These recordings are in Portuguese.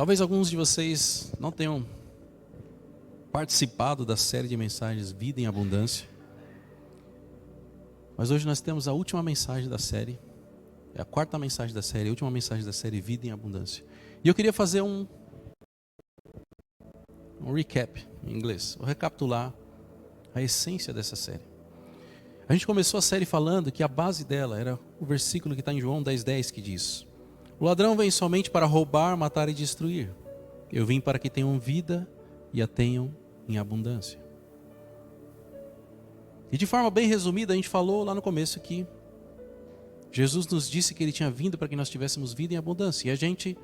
Talvez alguns de vocês não tenham participado da série de mensagens Vida em Abundância. Mas hoje nós temos a última mensagem da série. É a quarta mensagem da série, a última mensagem da série Vida em Abundância. E eu queria fazer um recap em inglês. Vou recapitular a essência dessa série. A gente começou a série falando que a base dela era o versículo que está em João 10:10, que diz: o ladrão vem somente para roubar, matar e destruir. Eu vim para que tenham vida e a tenham em abundância. E de forma bem resumida, a gente falou lá no começo que Jesus nos disse que Ele tinha vindo para que nós tivéssemos vida em abundância. E a gente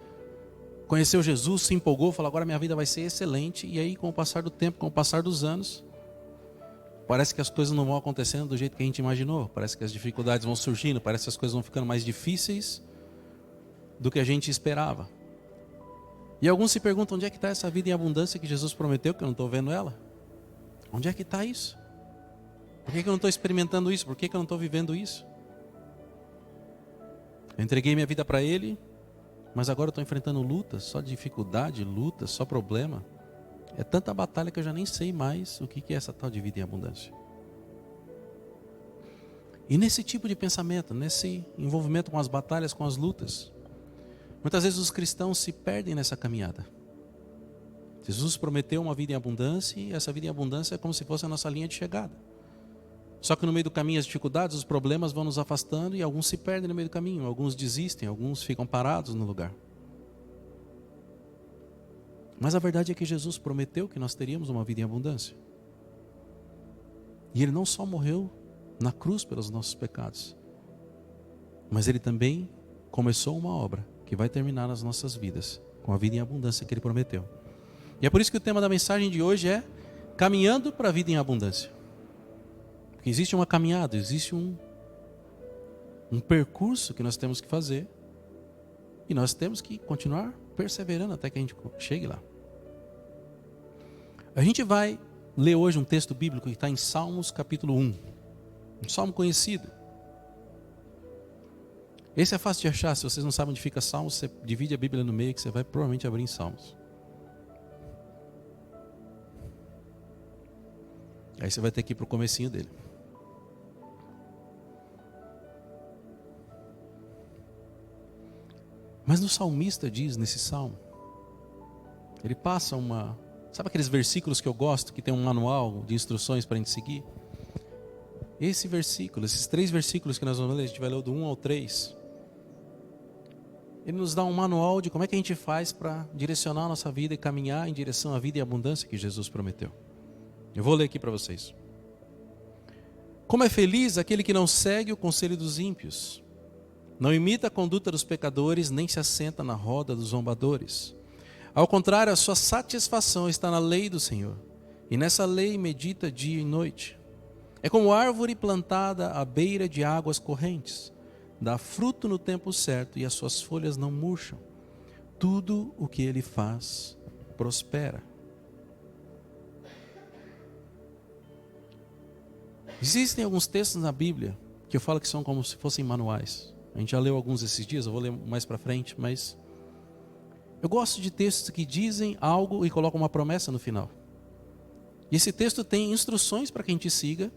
conheceu Jesus, se empolgou, falou: agora minha vida vai ser excelente. E aí, com o passar do tempo, com o passar dos anos, parece que as coisas não vão acontecendo do jeito que a gente imaginou. Parece que as dificuldades vão surgindo, parece que as coisas vão ficando mais difíceis do que a gente esperava. E alguns se perguntam: onde é que está essa vida em abundância que Jesus prometeu, que eu não estou vendo ela? Onde é que está isso? Por que eu não estou experimentando isso? Por que eu não estou vivendo isso? Eu entreguei minha vida para Ele, mas agora eu estou enfrentando lutas, só dificuldade, lutas, só problema. É tanta batalha que eu já nem sei mais o que é essa tal de vida em abundância. E nesse tipo de pensamento, nesse envolvimento com as batalhas, com as lutas, muitas vezes os cristãos se perdem nessa caminhada. Jesus prometeu uma vida em abundância e essa vida em abundância é como se fosse a nossa linha de chegada. Só que no meio do caminho as dificuldades, os problemas vão nos afastando e alguns se perdem no meio do caminho, alguns desistem, alguns ficam parados no lugar. Mas a verdade é que Jesus prometeu que nós teríamos uma vida em abundância. E Ele não só morreu na cruz pelos nossos pecados, mas Ele também começou uma obra que vai terminar nas nossas vidas, com a vida em abundância que Ele prometeu. E é por isso que o tema da mensagem de hoje é caminhando para a vida em abundância. Porque existe uma caminhada, existe um percurso que nós temos que fazer, e nós temos que continuar perseverando até que a gente chegue lá. A gente vai ler hoje um texto bíblico que está em Salmos capítulo 1, um salmo conhecido. Esse é fácil de achar. Se vocês não sabem onde fica Salmos, você divide a Bíblia no meio que você vai provavelmente abrir em Salmos. Aí você vai ter que ir para o comecinho dele. Mas o salmista diz nesse salmo, ele passa sabe aqueles versículos que eu gosto, que tem um manual de instruções para a gente seguir? Esse versículo, esses 3 versículos que nós vamos ler, a gente vai ler do 1 ao 3. Ele nos dá um manual de como é que a gente faz para direcionar a nossa vida e caminhar em direção à vida e abundância que Jesus prometeu. Eu vou ler aqui para vocês. Como é feliz aquele que não segue o conselho dos ímpios, não imita a conduta dos pecadores, nem se assenta na roda dos zombadores. Ao contrário, a sua satisfação está na lei do Senhor, e nessa lei medita dia e noite. É como árvore plantada à beira de águas correntes, dá fruto no tempo certo e as suas folhas não murcham. Tudo o que ele faz prospera. Existem alguns textos na Bíblia que eu falo que são como se fossem manuais. A gente já leu alguns esses dias, eu vou ler mais para frente, mas eu gosto de textos que dizem algo e colocam uma promessa no final. E esse texto tem instruções para que a gente siga,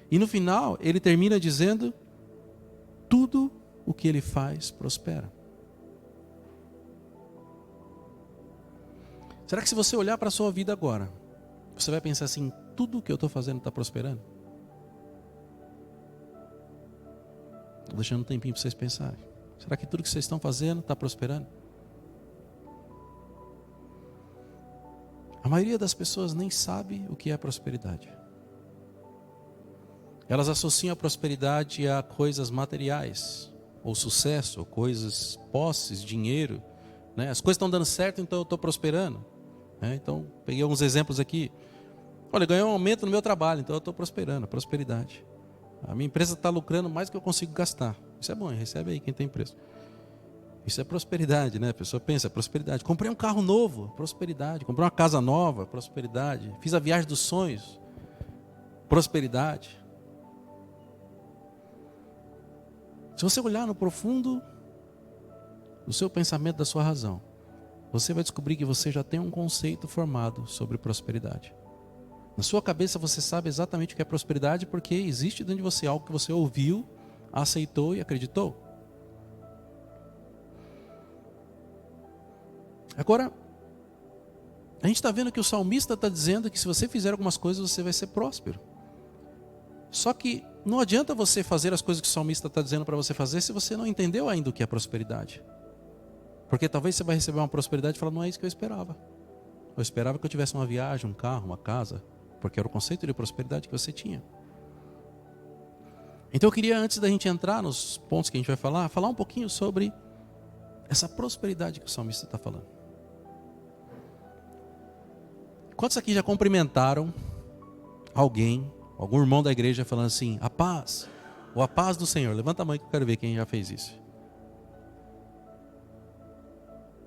e no final ele termina dizendo: tudo o que ele faz prospera. Será que se você olhar para a sua vida agora, você vai pensar assim: tudo o que eu estou fazendo está prosperando? Estou deixando um tempinho para vocês pensarem. Será que tudo que vocês estão fazendo está prosperando? A maioria das pessoas nem sabe o que é prosperidade. Elas associam a prosperidade a coisas materiais, ou sucesso, ou coisas, posses, dinheiro, né? As coisas estão dando certo, então eu estou prosperando, né? Então, peguei alguns exemplos aqui. Olha, ganhei um aumento no meu trabalho, então eu estou prosperando, prosperidade. A minha empresa está lucrando mais do que eu consigo gastar. Isso é bom, recebe aí quem tem empresa. Isso é prosperidade, né? A pessoa pensa, prosperidade. Comprei um carro novo, prosperidade. Comprei uma casa nova, prosperidade. Fiz a viagem dos sonhos, prosperidade. Se você olhar no profundo do seu pensamento, da sua razão, você vai descobrir que você já tem um conceito formado sobre prosperidade. Na sua cabeça você sabe exatamente o que é prosperidade, porque existe dentro de você algo que você ouviu, aceitou e acreditou. Agora, a gente está vendo que o salmista está dizendo que se você fizer algumas coisas, você vai ser próspero. Só que não adianta você fazer as coisas que o salmista está dizendo para você fazer se você não entendeu ainda o que é prosperidade. Porque talvez você vai receber uma prosperidade e falar, não é isso que eu esperava. Eu esperava que eu tivesse uma viagem, um carro, uma casa, porque era o conceito de prosperidade que você tinha. Então eu queria, antes da gente entrar nos pontos que a gente vai falar um pouquinho sobre essa prosperidade que o salmista está falando. Quantos aqui já cumprimentaram alguém, algum irmão da igreja falando assim, a paz, ou a paz do Senhor? Levanta a mão que eu quero ver quem já fez isso.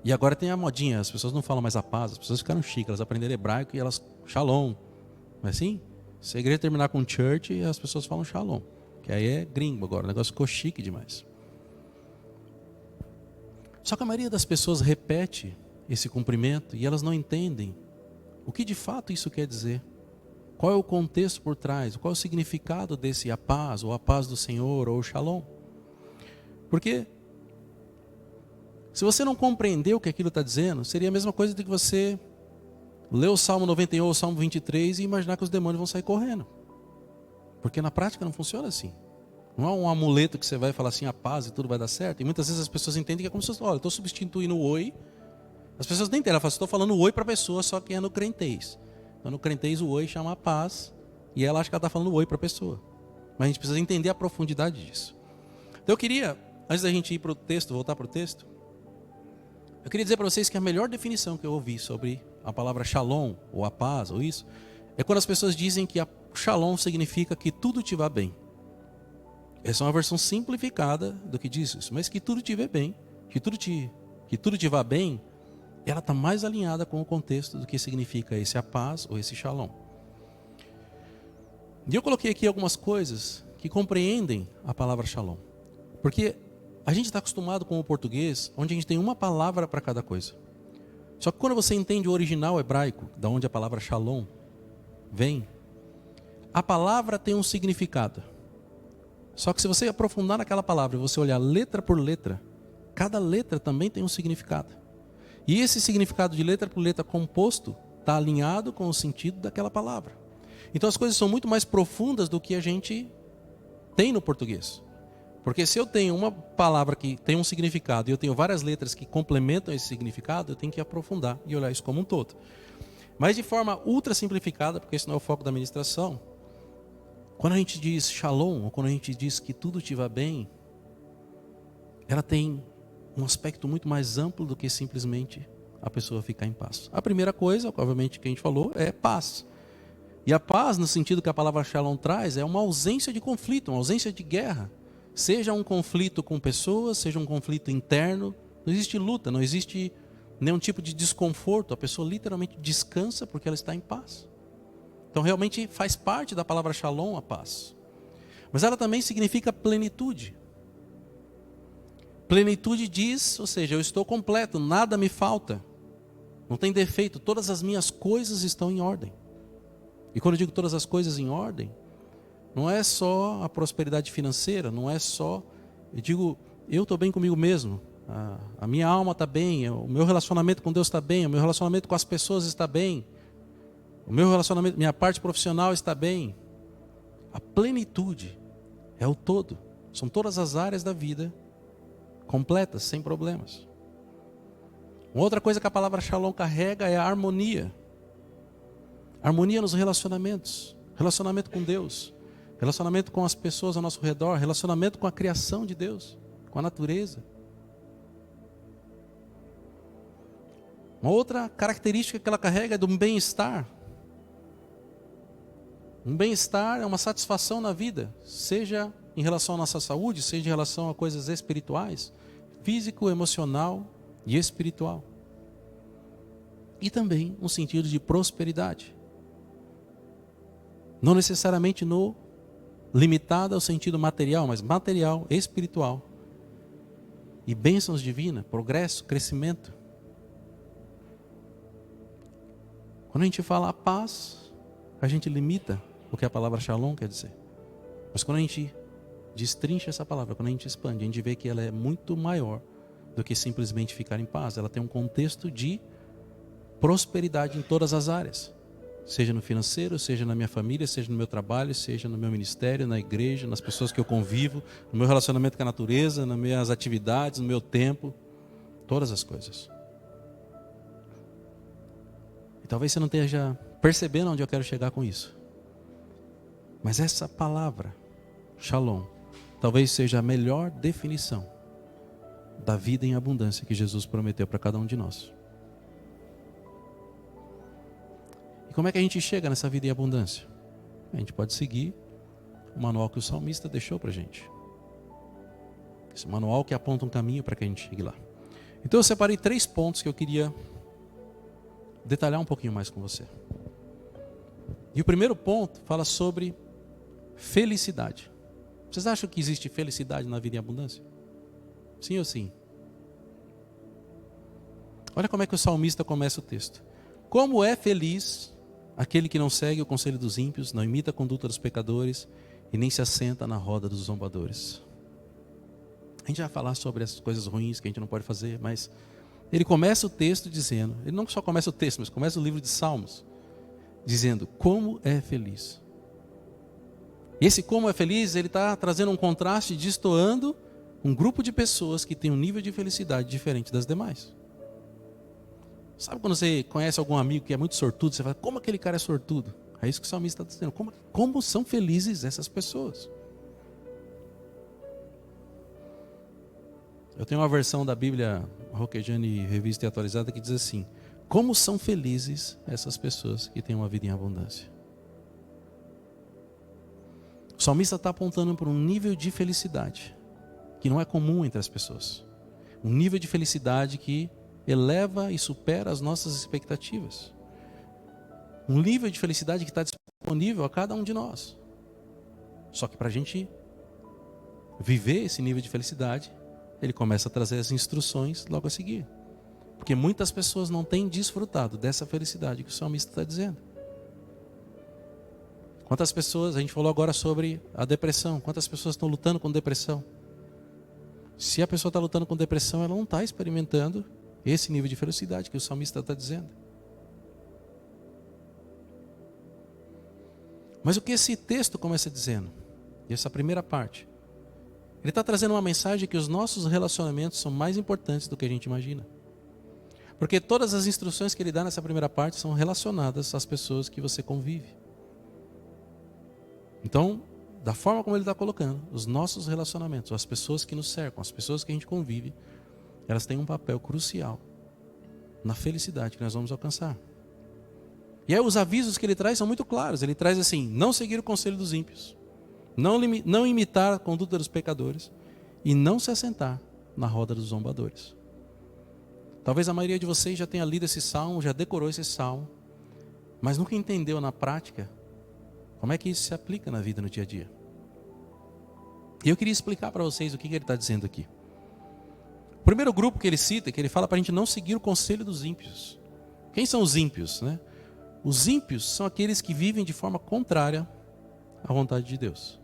E agora tem a modinha, as pessoas não falam mais a paz, as pessoas ficaram chiques, elas aprenderam hebraico e elas, shalom. Não é assim? Se a igreja terminar com church, as pessoas falam shalom. Que aí é gringo agora, o negócio ficou chique demais. Só que a maioria das pessoas repete esse cumprimento e elas não entendem o que de fato isso quer dizer. Qual é o contexto por trás? Qual é o significado desse a paz, ou a paz do Senhor, ou o shalom? Porque se você não compreender o que aquilo está dizendo, seria a mesma coisa de que você ler o Salmo 91 ou o Salmo 23 e imaginar que os demônios vão sair correndo. Porque na prática não funciona assim. Não é um amuleto que você vai falar assim, a paz e tudo vai dar certo. E muitas vezes as pessoas entendem que é como se, olha, eu estou substituindo o oi. As pessoas nem entendem, ela fala, estou falando oi para a pessoa, só que é no crentez. Então no crentez o oi chama a paz, e ela acha que ela está falando oi para a pessoa. Mas a gente precisa entender a profundidade disso. Então eu queria, antes da gente ir para o texto, voltar para o texto, eu queria dizer para vocês que a melhor definição que eu ouvi sobre a palavra shalom, ou a paz, ou isso, é quando as pessoas dizem que a shalom significa que tudo te vá bem. Essa é uma versão simplificada do que diz isso, mas que tudo te vá bem, que tudo te vá bem, ela está mais alinhada com o contexto do que significa esse a paz ou esse shalom. E eu coloquei aqui algumas coisas que compreendem a palavra shalom. Porque a gente está acostumado com o português, onde a gente tem uma palavra para cada coisa. Só que quando você entende o original hebraico, da onde a palavra shalom vem, a palavra tem um significado. Só que se você aprofundar naquela palavra e você olhar letra por letra, cada letra também tem um significado. E esse significado de letra por letra composto está alinhado com o sentido daquela palavra. Então as coisas são muito mais profundas do que a gente tem no português. Porque se eu tenho uma palavra que tem um significado e eu tenho várias letras que complementam esse significado, eu tenho que aprofundar e olhar isso como um todo. Mas de forma ultra simplificada, porque esse não é o foco da ministração, quando a gente diz shalom, ou quando a gente diz que tudo te vá bem, ela tem um aspecto muito mais amplo do que simplesmente a pessoa ficar em paz. A primeira coisa, obviamente, que a gente falou, é paz. E a paz, no sentido que a palavra shalom traz, é uma ausência de conflito, uma ausência de guerra. Seja um conflito com pessoas, seja um conflito interno, não existe luta, não existe nenhum tipo de desconforto. A pessoa literalmente descansa porque ela está em paz. Então realmente faz parte da palavra shalom a paz. Mas ela também significa plenitude. Plenitude diz, ou seja, eu estou completo, nada me falta, não tem defeito, todas as minhas coisas estão em ordem. E quando eu digo todas as coisas em ordem, não é só a prosperidade financeira, não é só, eu digo, eu estou bem comigo mesmo, a minha alma está bem, o meu relacionamento com Deus está bem, o meu relacionamento com as pessoas está bem, o meu relacionamento, minha parte profissional está bem. A plenitude é o todo, são todas as áreas da vida completas, sem problemas. Uma outra coisa que a palavra shalom carrega é a harmonia. Harmonia nos relacionamentos. Relacionamento com Deus. Relacionamento com as pessoas ao nosso redor. Relacionamento com a criação de Deus. Com a natureza. Uma outra característica que ela carrega é do bem-estar. Um bem-estar é uma satisfação na vida. Seja em relação à nossa saúde, seja em relação a coisas espirituais, físico, emocional e espiritual. E também um sentido de prosperidade. Não necessariamente limitado ao sentido material, mas material, espiritual. E bênçãos divinas, progresso, crescimento. Quando a gente fala a paz, a gente limita o que a palavra shalom quer dizer. Mas quando a gente destrincha essa palavra, quando a gente expande, a gente vê que ela é muito maior do que simplesmente ficar em paz. Ela tem um contexto de prosperidade em todas as áreas. Seja no financeiro, seja na minha família, seja no meu trabalho, seja no meu ministério, na igreja, nas pessoas que eu convivo, no meu relacionamento com a natureza, nas minhas atividades, no meu tempo, todas as coisas. E talvez você não esteja percebendo onde eu quero chegar com isso. Mas essa palavra, shalom, talvez seja a melhor definição da vida em abundância que Jesus prometeu para cada um de nós. E como é que a gente chega nessa vida em abundância? A gente pode seguir o manual que o salmista deixou para a gente. Esse manual que aponta um caminho para que a gente chegue lá. Então eu separei 3 pontos que eu queria detalhar um pouquinho mais com você. E o primeiro ponto fala sobre felicidade. Vocês acham que existe felicidade na vida em abundância? Sim ou sim? Olha como é que o salmista começa o texto. Como é feliz aquele que não segue o conselho dos ímpios, não imita a conduta dos pecadores e nem se assenta na roda dos zombadores. A gente vai falar sobre as coisas ruins que a gente não pode fazer, mas ele começa o texto dizendo, ele não só começa o texto, mas começa o livro de Salmos, dizendo como é feliz. E esse como é feliz, ele está trazendo um contraste, destoando um grupo de pessoas que tem um nível de felicidade diferente das demais. Sabe quando você conhece algum amigo que é muito sortudo, você fala, como aquele cara é sortudo? É isso que o salmista está dizendo, como são felizes essas pessoas. Eu tenho uma versão da Bíblia Roquejane Revista e Atualizada que diz assim, como são felizes essas pessoas que têm uma vida em abundância. O salmista está apontando para um nível de felicidade que não é comum entre as pessoas. Um nível de felicidade que eleva e supera as nossas expectativas. Um nível de felicidade que está disponível a cada um de nós. Só que para a gente viver esse nível de felicidade, ele começa a trazer as instruções logo a seguir. Porque muitas pessoas não têm desfrutado dessa felicidade que o salmista está dizendo. Quantas pessoas, a gente falou agora sobre a depressão, quantas pessoas estão lutando com depressão? Se a pessoa está lutando com depressão, ela não está experimentando esse nível de felicidade que o salmista está dizendo. Mas o que esse texto começa dizendo? E essa primeira parte. Ele está trazendo uma mensagem que os nossos relacionamentos são mais importantes do que a gente imagina. Porque todas as instruções que ele dá nessa primeira parte são relacionadas às pessoas que você convive. Então, da forma como ele está colocando, os nossos relacionamentos, as pessoas que nos cercam, as pessoas que a gente convive, elas têm um papel crucial na felicidade que nós vamos alcançar. E aí os avisos que ele traz são muito claros. Ele traz assim, não seguir o conselho dos ímpios, não imitar a conduta dos pecadores e não se assentar na roda dos zombadores. Talvez a maioria de vocês já tenha lido esse salmo, já decorou esse salmo, mas nunca entendeu na prática como é que isso se aplica na vida no dia a dia. E eu queria explicar para vocês o que ele está dizendo aqui. O primeiro grupo que ele cita, que ele fala para a gente não seguir o conselho dos ímpios. Quem são os ímpios, né? Os ímpios são aqueles que vivem de forma contrária à vontade de Deus.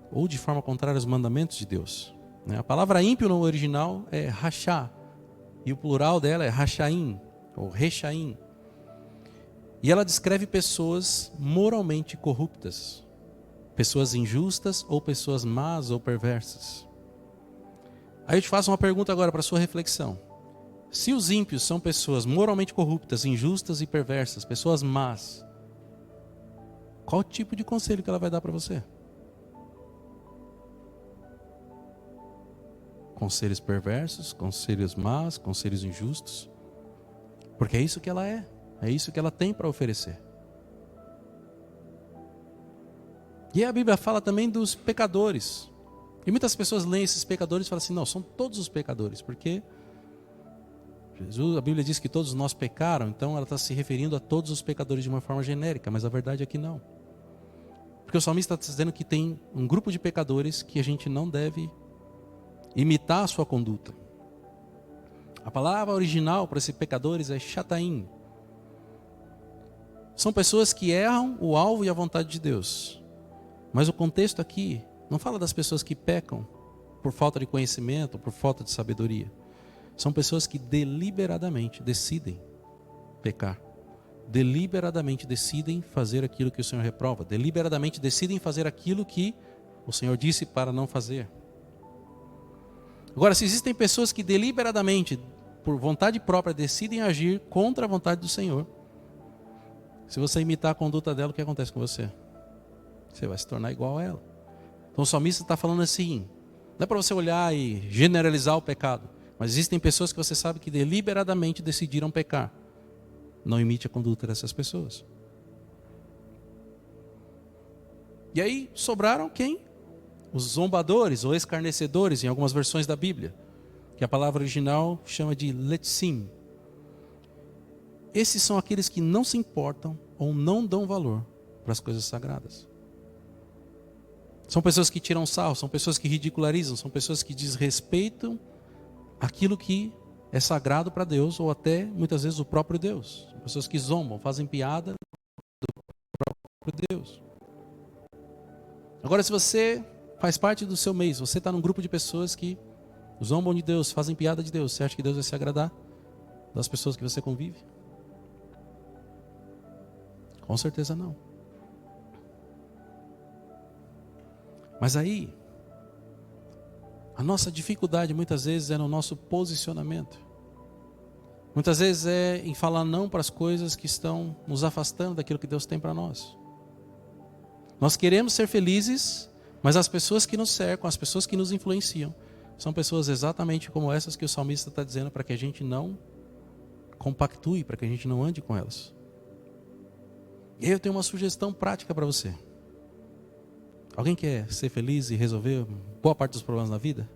Ou de forma contrária aos mandamentos de Deus. A palavra ímpio no original é rachá. E o plural dela é rachaim, ou rechaim. E ela descreve pessoas moralmente corruptas. Pessoas injustas ou pessoas más ou perversas. Aí eu te faço uma pergunta agora para sua reflexão. Se os ímpios são pessoas moralmente corruptas, injustas e perversas, pessoas más, qual tipo de conselho que ela vai dar para você? Conselhos perversos, conselhos más, conselhos injustos? Porque é isso que ela é isso que ela tem para oferecer. E a Bíblia fala também dos pecadores. E muitas pessoas leem esses pecadores e falam assim, não, são todos os pecadores, porque a Bíblia diz que todos nós pecaram, então ela está se referindo a todos os pecadores de uma forma genérica, mas a verdade é que não. Porque o salmista está dizendo que tem um grupo de pecadores que a gente não deve imitar a sua conduta. A palavra original para esses pecadores é chataim. São pessoas que erram o alvo e a vontade de Deus. Mas o contexto aqui não fala das pessoas que pecam por falta de conhecimento, por falta de sabedoria. São pessoas que deliberadamente decidem pecar. Deliberadamente decidem fazer aquilo que o Senhor reprova. Deliberadamente decidem fazer aquilo que o Senhor disse para não fazer. Agora, se existem pessoas que deliberadamente, por vontade própria, decidem agir contra a vontade do Senhor, se você imitar a conduta dela, o que acontece com você? Você vai se tornar igual a ela. Então o salmista está falando assim, não é para você olhar e generalizar o pecado, mas existem pessoas que você sabe que deliberadamente decidiram pecar. Não imite a conduta dessas pessoas. E aí sobraram quem? Os zombadores ou escarnecedores, em algumas versões da Bíblia, que a palavra original chama de letzim. Esses são aqueles que não se importam ou não dão valor para as coisas sagradas. São pessoas que tiram sarro, são pessoas que ridicularizam, são pessoas que desrespeitam aquilo que é sagrado para Deus, ou até, muitas vezes, o próprio Deus. São pessoas que zombam, fazem piada do próprio Deus. Agora, se você faz parte do seu meio, você está num grupo de pessoas que zombam de Deus, fazem piada de Deus, você acha que Deus vai se agradar das pessoas que você convive? Com certeza não. Mas aí, a nossa dificuldade muitas vezes é no nosso posicionamento. Muitas vezes é em falar não para as coisas que estão nos afastando daquilo que Deus tem para nós. Nós queremos ser felizes, mas as pessoas que nos cercam, as pessoas que nos influenciam, são pessoas exatamente como essas que o salmista está dizendo, para que a gente não compactue, para que a gente não ande com elas. E aí eu tenho uma sugestão prática para você. Alguém quer ser feliz e resolver boa parte dos problemas na vida?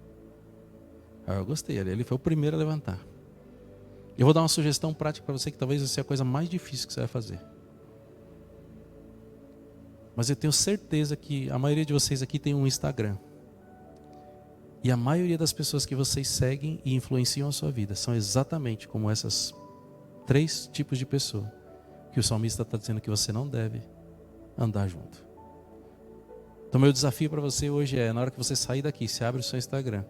Eu gostei, ele foi o primeiro a levantar. Eu vou dar uma sugestão prática para você que talvez seja a coisa mais difícil que você vai fazer. Mas eu tenho certeza que a maioria de vocês aqui tem um Instagram. E a maioria das pessoas que vocês seguem e influenciam a sua vida são exatamente como essas 3 tipos de pessoa que o salmista está dizendo que você não deve andar junto. Então meu desafio para você hoje é, na hora que você sair daqui, você abre o seu Instagram,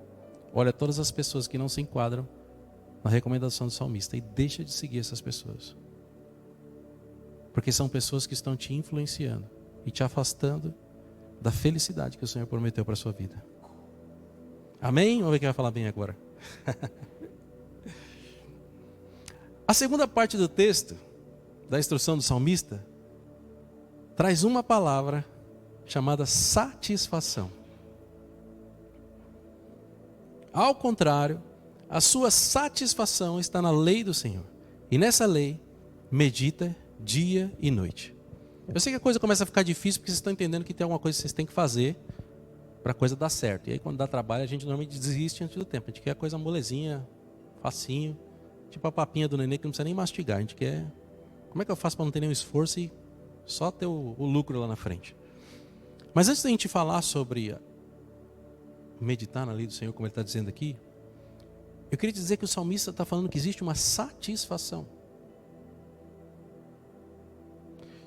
olha todas as pessoas que não se enquadram na recomendação do salmista e deixa de seguir essas pessoas. Porque são pessoas que estão te influenciando e te afastando da felicidade que o Senhor prometeu para a sua vida. Amém? Vamos ver quem vai falar bem agora. A segunda parte do texto, da instrução do salmista, traz uma palavra chamada satisfação. Ao contrário, a sua satisfação está na lei do Senhor. E nessa lei, medita dia e noite. Eu sei que a coisa começa a ficar difícil porque vocês estão entendendo que tem alguma coisa que vocês têm que fazer para a coisa dar certo. E aí quando dá trabalho, a gente normalmente desiste antes do tempo. A gente quer a coisa molezinha, facinho, tipo a papinha do neném que não precisa nem mastigar. A gente quer... Como é que eu faço para não ter nenhum esforço e só ter o lucro lá na frente? Mas antes da gente falar sobre meditar na lei do Senhor, como ele está dizendo aqui, eu queria dizer que o salmista está falando que existe uma satisfação.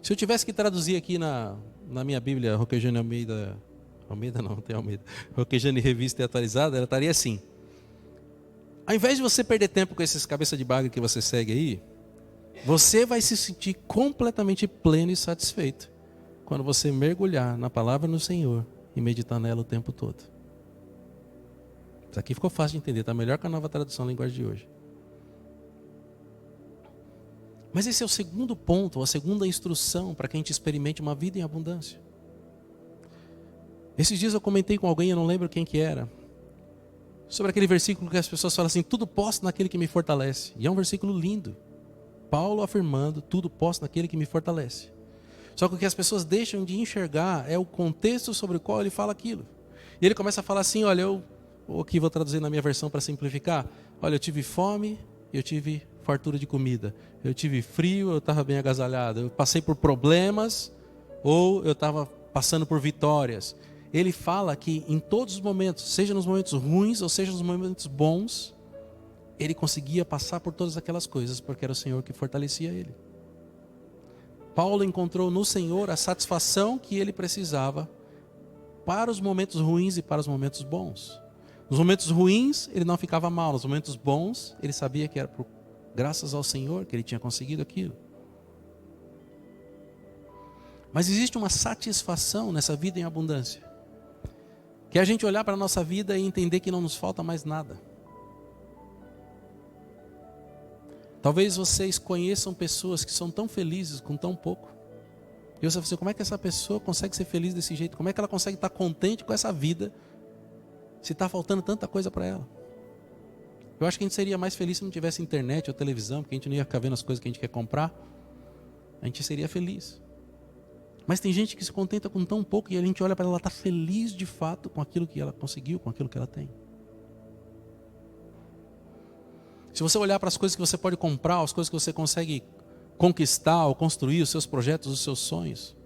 Se eu tivesse que traduzir aqui na minha Bíblia, Roquejane Almeida, não tem Almeida, Roquejane Revista e Atualizada, ela estaria assim: ao invés de você perder tempo com esses cabeça de bagre que você segue aí, você vai se sentir completamente pleno e satisfeito quando você mergulhar na palavra do Senhor e meditar nela o tempo todo. Isso aqui ficou fácil de entender, está melhor que a Nova Tradução da Linguagem de hoje. Mas esse é o segundo ponto, a segunda instrução para que a gente experimente uma vida em abundância. Esses dias eu comentei com alguém, eu não lembro quem que era, sobre aquele versículo que as pessoas falam assim: tudo posso naquele que me fortalece. E é um versículo lindo. Paulo afirmando: tudo posso naquele que me fortalece. Só que o que as pessoas deixam de enxergar é o contexto sobre o qual ele fala aquilo. E ele começa a falar assim: olha, eu aqui vou traduzir na minha versão para simplificar. Olha, eu tive fome, eu tive fartura de comida. Eu tive frio, eu estava bem agasalhado. Eu passei por problemas, ou eu estava passando por vitórias. Ele fala que em todos os momentos, seja nos momentos ruins ou seja nos momentos bons, ele conseguia passar por todas aquelas coisas, porque era o Senhor que fortalecia ele. Paulo encontrou no Senhor a satisfação que ele precisava para os momentos ruins e para os momentos bons. Nos momentos ruins, ele não ficava mal. Nos momentos bons, ele sabia que era graças ao Senhor que ele tinha conseguido aquilo. Mas existe uma satisfação nessa vida em abundância, que é a gente olhar para a nossa vida e entender que não nos falta mais nada. Talvez vocês conheçam pessoas que são tão felizes com tão pouco. E você fala assim, como é que essa pessoa consegue ser feliz desse jeito? Como é que ela consegue estar contente com essa vida, se está faltando tanta coisa para ela? Eu acho que a gente seria mais feliz se não tivesse internet ou televisão, porque a gente não ia ficar vendo as coisas que a gente quer comprar. A gente seria feliz. Mas tem gente que se contenta com tão pouco e a gente olha para ela, está feliz de fato com aquilo que ela conseguiu, com aquilo que ela tem. Se você olhar para as coisas que você pode comprar, as coisas que você consegue conquistar ou construir, os seus projetos, os seus sonhos,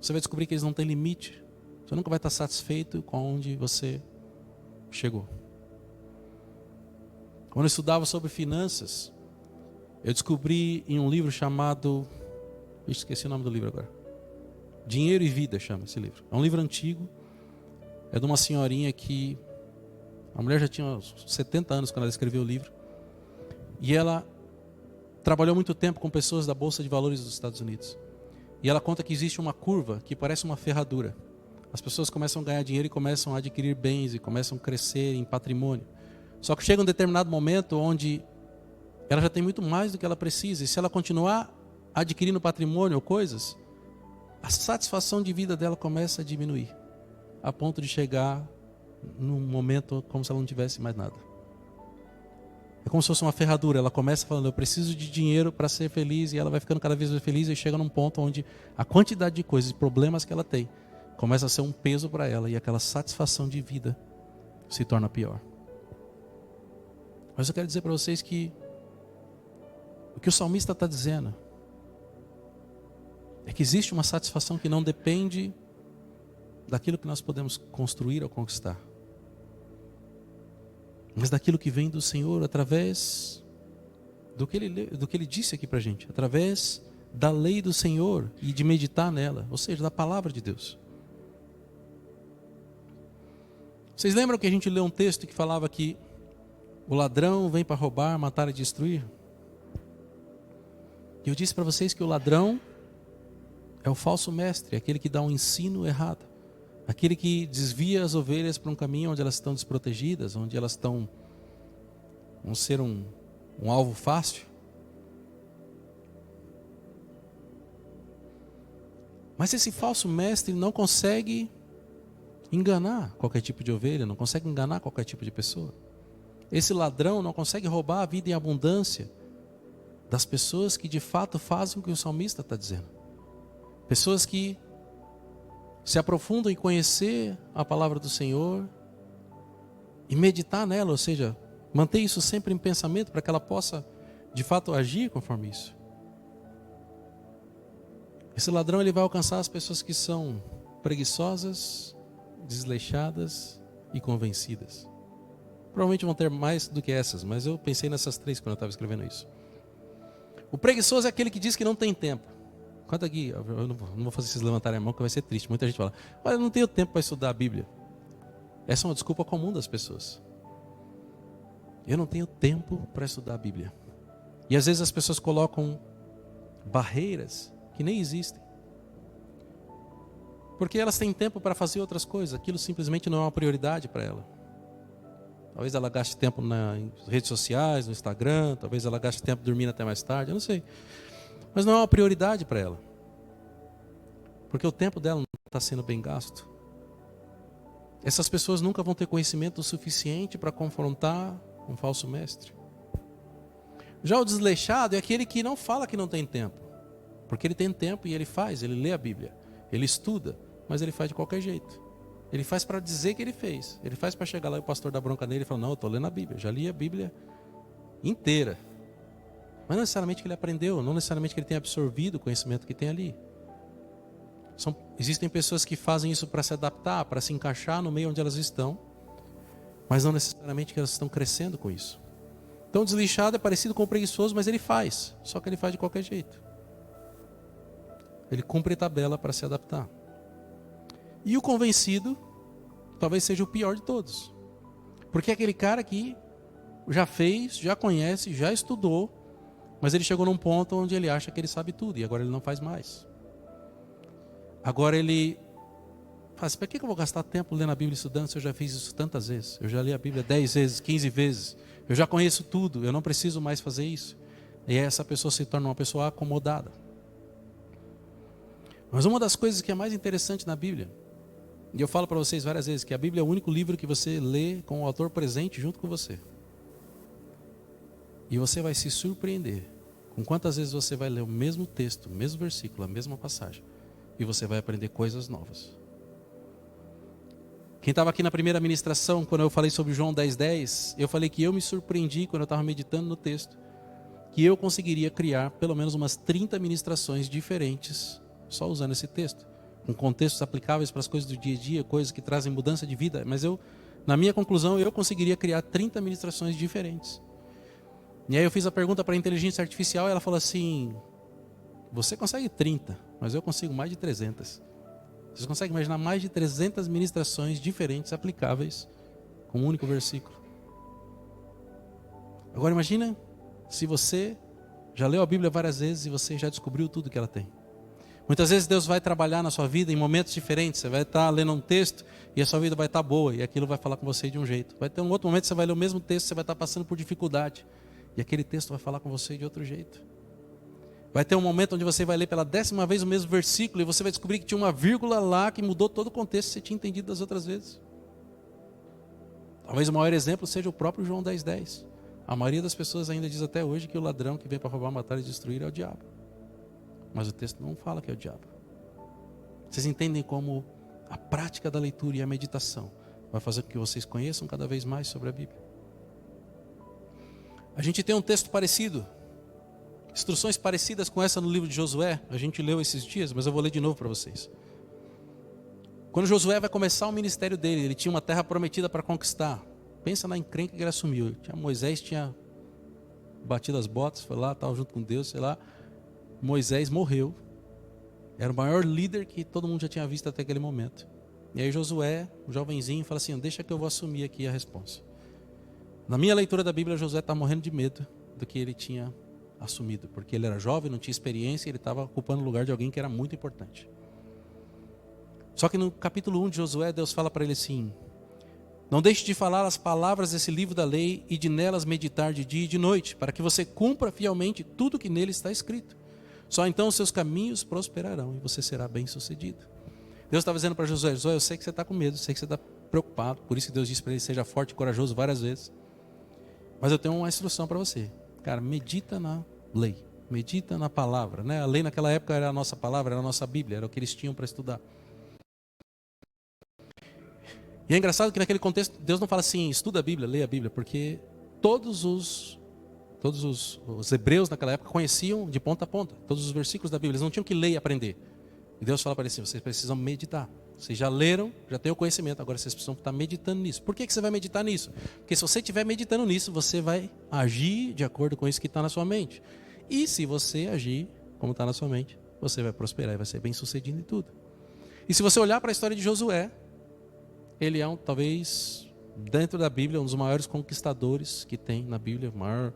você vai descobrir que eles não têm limite. Você nunca vai estar satisfeito com onde você chegou. Quando eu estudava sobre finanças, eu descobri em um livro chamado... esqueci o nome do livro agora. Dinheiro e Vida chama esse livro. É um livro antigo. É de uma senhorinha que... a mulher já tinha uns 70 anos quando ela escreveu o livro. E ela trabalhou muito tempo com pessoas da Bolsa de Valores dos Estados Unidos. E ela conta que existe uma curva que parece uma ferradura. As pessoas começam a ganhar dinheiro e começam a adquirir bens e começam a crescer em patrimônio. Só que chega um determinado momento onde ela já tem muito mais do que ela precisa. E se ela continuar adquirindo patrimônio ou coisas, a satisfação de vida dela começa a diminuir, a ponto de chegar num momento como se ela não tivesse mais nada. É como se fosse uma ferradura. Ela começa falando, eu preciso de dinheiro para ser feliz, e ela vai ficando cada vez mais feliz e chega num ponto onde a quantidade de coisas e problemas que ela tem começa a ser um peso para ela, e aquela satisfação de vida se torna pior. Mas eu quero dizer para vocês que o que o salmista está dizendo é que existe uma satisfação que não depende daquilo que nós podemos construir ou conquistar, mas daquilo que vem do Senhor através do que Ele disse aqui para a gente, através da lei do Senhor e de meditar nela, ou seja, da palavra de Deus. Vocês lembram que a gente leu um texto que falava que o ladrão vem para roubar, matar e destruir? E eu disse para vocês que o ladrão é o falso mestre, aquele que dá um ensino errado, aquele que desvia as ovelhas para um caminho onde elas estão desprotegidas, onde elas vão ser um alvo fácil. Mas esse falso mestre não consegue enganar qualquer tipo de ovelha, não consegue enganar qualquer tipo de pessoa. Esse ladrão não consegue roubar a vida em abundância das pessoas que de fato fazem o que o salmista está dizendo. Pessoas que se aprofundam em conhecer a palavra do Senhor e meditar nela, ou seja, manter isso sempre em pensamento para que ela possa de fato agir conforme isso. Esse ladrão ele vai alcançar as pessoas que são preguiçosas, desleixadas e convencidas. Provavelmente vão ter mais do que essas, mas eu pensei nessas três quando eu estava escrevendo isso. O preguiçoso é aquele que diz que não tem tempo. Conta aqui, eu não vou fazer vocês levantarem a mão, que vai ser triste. Muita gente fala, olha, eu não tenho tempo para estudar a Bíblia. Essa é uma desculpa comum das pessoas. Eu não tenho tempo para estudar a Bíblia. E às vezes as pessoas colocam barreiras que nem existem. Porque elas têm tempo para fazer outras coisas. Aquilo simplesmente não é uma prioridade para ela. Talvez ela gaste tempo nas redes sociais, no Instagram. Talvez ela gaste tempo dormindo até mais tarde. Eu não sei. Mas não é uma prioridade para ela. Porque o tempo dela não está sendo bem gasto. Essas pessoas nunca vão ter conhecimento suficiente para confrontar um falso mestre. Já o desleixado é aquele que não fala que não tem tempo. Porque ele tem tempo e ele faz, ele lê a Bíblia. Ele estuda, mas ele faz de qualquer jeito. Ele faz para dizer que ele fez. Ele faz para chegar lá e o pastor dá bronca nele e fala, não, eu estou lendo a Bíblia. Já li a Bíblia inteira. Mas não necessariamente que ele aprendeu, não necessariamente que ele tenha absorvido o conhecimento que tem ali. Existem pessoas que fazem isso para se adaptar, para se encaixar no meio onde elas estão, mas não necessariamente que elas estão crescendo com isso. Então, desleixado é parecido com o preguiçoso, mas ele faz. Só que ele faz de qualquer jeito. Ele cumpre tabela para se adaptar. E o convencido talvez seja o pior de todos. Porque é aquele cara que já fez, já conhece, já estudou, mas ele chegou num ponto onde ele acha que ele sabe tudo e agora ele não faz mais. Agora ele fala assim, para que eu vou gastar tempo lendo a Bíblia e estudando se eu já fiz isso tantas vezes? Eu já li a Bíblia 10 vezes, 15 vezes. Eu já conheço tudo, eu não preciso mais fazer isso. E essa pessoa se torna uma pessoa acomodada. Mas uma das coisas que é mais interessante na Bíblia, e eu falo para vocês várias vezes, que a Bíblia é o único livro que você lê com o autor presente junto com você. E você vai se surpreender com quantas vezes você vai ler o mesmo texto, o mesmo versículo, a mesma passagem. E você vai aprender coisas novas. Quem estava aqui na primeira ministração, quando eu falei sobre João 10:10, eu falei que eu me surpreendi quando eu estava meditando no texto, que eu conseguiria criar pelo menos umas 30 ministrações diferentes, só usando esse texto, com contextos aplicáveis para as coisas do dia a dia, coisas que trazem mudança de vida. Mas na minha conclusão, eu conseguiria criar 30 ministrações diferentes. E aí eu fiz a pergunta para a inteligência artificial e ela falou assim, você consegue 30, mas eu consigo mais de 300. Vocês conseguem imaginar mais de 300 ministrações diferentes, aplicáveis, com um único versículo. Agora imagina se você já leu a Bíblia várias vezes e você já descobriu tudo que ela tem. Muitas vezes Deus vai trabalhar na sua vida em momentos diferentes. Você vai estar lendo um texto e a sua vida vai estar boa e aquilo vai falar com você de um jeito. Vai ter um outro momento que você vai ler o mesmo texto, você vai estar passando por dificuldade e aquele texto vai falar com você de outro jeito. Vai ter um momento onde você vai ler pela 10ª vez o mesmo versículo e você vai descobrir que tinha uma vírgula lá que mudou todo o contexto que você tinha entendido das outras vezes. Talvez o maior exemplo seja o próprio João 10:10. A maioria das pessoas ainda diz até hoje que o ladrão que vem para roubar, matar e destruir é o diabo. Mas o texto não fala que é o diabo. Vocês entendem como a prática da leitura e a meditação vai fazer com que vocês conheçam cada vez mais sobre a Bíblia. A gente tem um texto parecido, instruções parecidas com essa no livro de Josué. A gente leu esses dias, mas eu vou ler de novo para vocês. Quando Josué vai começar o ministério dele, ele tinha uma terra prometida para conquistar. Pensa na encrenca que ele assumiu. Moisés tinha batido as botas, foi lá, estava junto com Deus, sei lá. Moisés morreu. Era o maior líder que todo mundo já tinha visto até aquele momento. E aí Josué, um jovenzinho, fala assim, deixa que eu vou assumir aqui a responsa. Na minha leitura da Bíblia, Josué está morrendo de medo do que ele tinha assumido. Porque ele era jovem, não tinha experiência, e ele estava ocupando o lugar de alguém que era muito importante. Só que no capítulo 1 de Josué, Deus fala para ele assim, não deixe de falar as palavras desse livro da lei e de nelas meditar de dia e de noite, para que você cumpra fielmente tudo que nele está escrito. Só então os seus caminhos prosperarão e você será bem sucedido. Deus estava dizendo para Josué, eu sei que você está com medo, sei que você está preocupado, por isso que Deus disse para ele, seja forte e corajoso várias vezes. Mas eu tenho uma instrução para você. Cara, medita na lei, medita na palavra, né? A lei naquela época era a nossa palavra, era a nossa Bíblia, era o que eles tinham para estudar. E é engraçado que naquele contexto, Deus não fala assim, estuda a Bíblia, leia a Bíblia, porque todos os hebreus naquela época conheciam de ponta a ponta todos os versículos da Bíblia, eles não tinham que ler e aprender. E Deus fala para eles assim, vocês precisam meditar. Vocês já leram, já têm o conhecimento, agora vocês precisam estar meditando nisso. Por que você vai meditar nisso? Porque se você estiver meditando nisso, você vai agir de acordo com isso que está na sua mente. E se você agir como está na sua mente, você vai prosperar e vai ser bem sucedido em tudo. E se você olhar para a história de Josué, ele é talvez, dentro da Bíblia, um dos maiores conquistadores que tem na Bíblia, o maior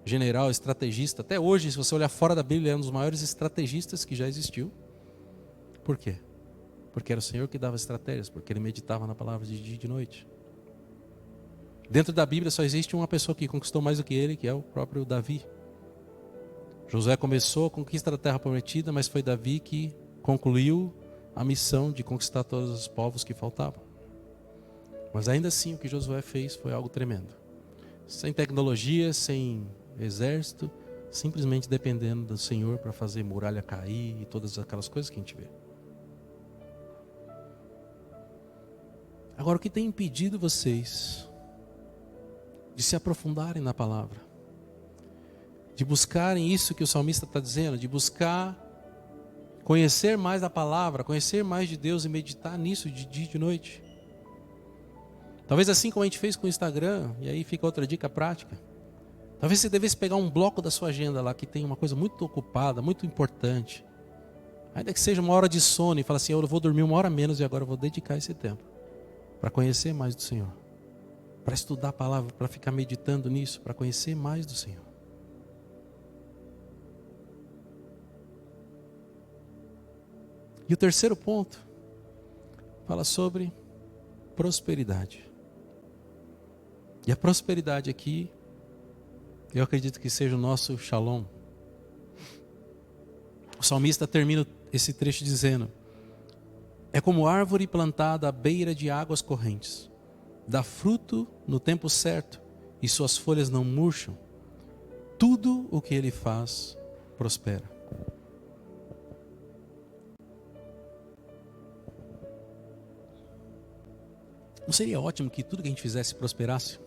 general, estrategista. Até hoje, se você olhar fora da Bíblia, é um dos maiores estrategistas que já existiu. Por quê? Porque era o Senhor que dava estratégias, porque ele meditava na palavra de dia e de noite. Dentro da Bíblia só existe uma pessoa que conquistou mais do que ele, que é o próprio Davi. Josué começou a conquista da terra prometida, mas foi Davi que concluiu a missão de conquistar todos os povos que faltavam. Mas ainda assim o que Josué fez foi algo tremendo. Sem tecnologia, sem exército, simplesmente dependendo do Senhor para fazer muralha cair e todas aquelas coisas que a gente vê. Agora, o que tem impedido vocês de se aprofundarem na palavra? De buscarem isso que o salmista está dizendo, de buscar conhecer mais da palavra, conhecer mais de Deus e meditar nisso de dia e de noite? Talvez assim como a gente fez com o Instagram, e aí fica outra dica prática. Talvez você devesse pegar um bloco da sua agenda lá que tem uma coisa muito ocupada, muito importante. Ainda que seja uma hora de sono e fala assim, eu vou dormir uma hora menos e agora eu vou dedicar esse tempo para conhecer mais do Senhor. Para estudar a palavra, para ficar meditando nisso, para conhecer mais do Senhor. E o terceiro ponto fala sobre prosperidade. E a prosperidade aqui, eu acredito que seja o nosso shalom. O salmista termina esse trecho dizendo: é como árvore plantada à beira de águas correntes, dá fruto no tempo certo e suas folhas não murcham. Tudo o que ele faz prospera. Não seria ótimo que tudo que a gente fizesse prosperasse?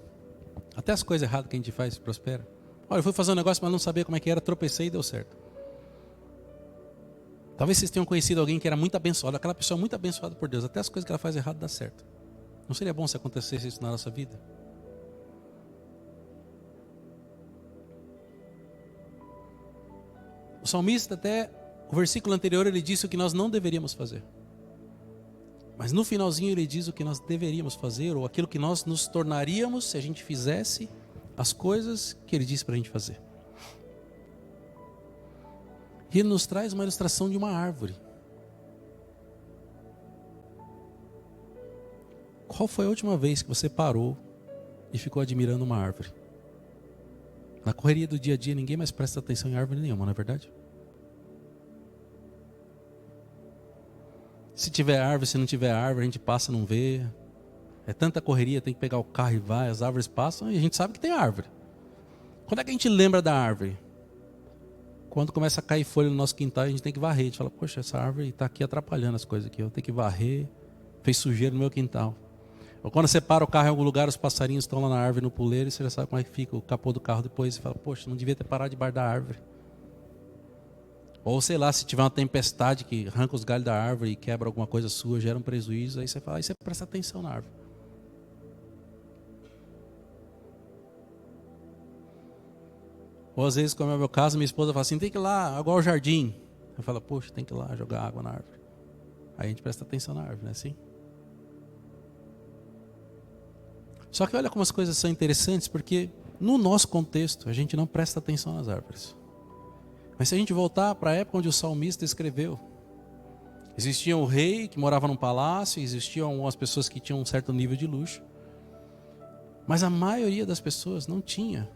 Até as coisas erradas que a gente faz prospera. Olha, eu fui fazer um negócio, mas não sabia como é que era, tropecei e deu certo. Talvez vocês tenham conhecido alguém que era muito abençoado, aquela pessoa muito abençoada por Deus, até as coisas que ela faz errado dá certo. Não seria bom se acontecesse isso na nossa vida? O salmista, até o versículo anterior, ele disse o que nós não deveríamos fazer. Mas no finalzinho ele diz o que nós deveríamos fazer, ou aquilo que nós nos tornaríamos se a gente fizesse as coisas que ele disse para a gente fazer. E ele nos traz uma ilustração de uma árvore. Qual foi a última vez que você parou e ficou admirando uma árvore? Na correria do dia a dia ninguém mais presta atenção em árvore nenhuma, não é verdade? Se tiver árvore, se não tiver árvore, a gente passa, não vê. É tanta correria, tem que pegar o carro e vai, as árvores passam e a gente sabe que tem árvore. Quando é que a gente lembra da árvore? Quando começa a cair folha no nosso quintal, a gente tem que varrer. A gente fala, poxa, essa árvore está aqui atrapalhando as coisas aqui. Eu tenho que varrer, fez sujeira no meu quintal. Ou quando você para o carro em algum lugar, os passarinhos estão lá na árvore, no puleiro, e você já sabe como é que fica o capô do carro depois. Você fala, poxa, não devia ter parado debaixo da árvore. Ou sei lá, se tiver uma tempestade que arranca os galhos da árvore e quebra alguma coisa sua, gera um prejuízo, aí você fala, aí você presta atenção na árvore. Ou às vezes, como é o meu caso, minha esposa fala assim, tem que ir lá, agora o jardim. Eu falo, poxa, tem que ir lá jogar água na árvore. Aí a gente presta atenção na árvore, não é assim? Só que olha como as coisas são interessantes, porque no nosso contexto a gente não presta atenção nas árvores. Mas se a gente voltar para a época onde o salmista escreveu, existia um rei que morava num palácio, existiam algumas pessoas que tinham um certo nível de luxo, mas a maioria das pessoas não tinha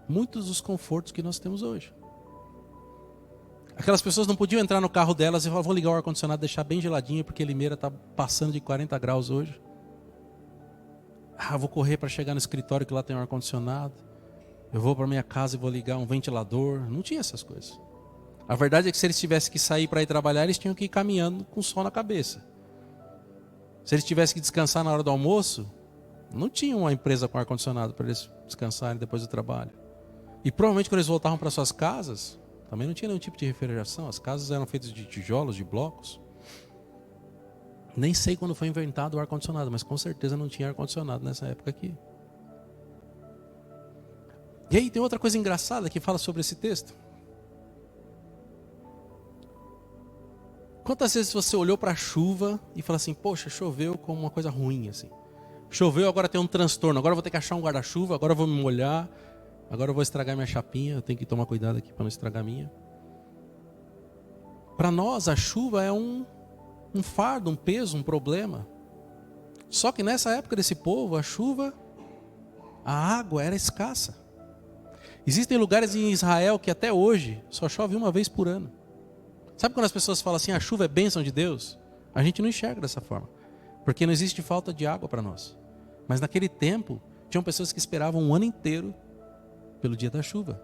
muitos dos confortos que nós temos hoje. Aquelas pessoas não podiam entrar no carro delas e falar, vou ligar o ar-condicionado, deixar bem geladinho, porque Limeira está passando de 40 graus hoje. Vou correr para chegar no escritório que lá tem um ar-condicionado. Eu vou para minha casa e vou ligar um ventilador. Não tinha essas coisas. A verdade é que se eles tivessem que sair para ir trabalhar, eles tinham que ir caminhando com sol na cabeça. Se eles tivessem que descansar na hora do almoço, não tinha uma empresa com ar-condicionado para eles descansarem depois do trabalho. E provavelmente quando eles voltavam para suas casas, também não tinha nenhum tipo de refrigeração. As casas eram feitas de tijolos, de blocos. Nem sei quando foi inventado o ar-condicionado, mas com certeza não tinha ar-condicionado nessa época aqui. E aí tem outra coisa engraçada que fala sobre esse texto. Quantas vezes você olhou para a chuva e falou assim, poxa, choveu como uma coisa ruim assim. Choveu, agora tem um transtorno, agora eu vou ter que achar um guarda-chuva, agora eu vou me molhar, agora eu vou estragar minha chapinha, eu tenho que tomar cuidado aqui para não estragar a minha. Para nós a chuva é um fardo, um peso, um problema. Só que nessa época desse povo, a chuva, a água era escassa. Existem lugares em Israel que até hoje só chove uma vez por ano. Sabe quando as pessoas falam assim, a chuva é bênção de Deus? A gente não enxerga dessa forma, porque não existe falta de água para nós. Mas naquele tempo, tinham pessoas que esperavam um ano inteiro pelo dia da chuva.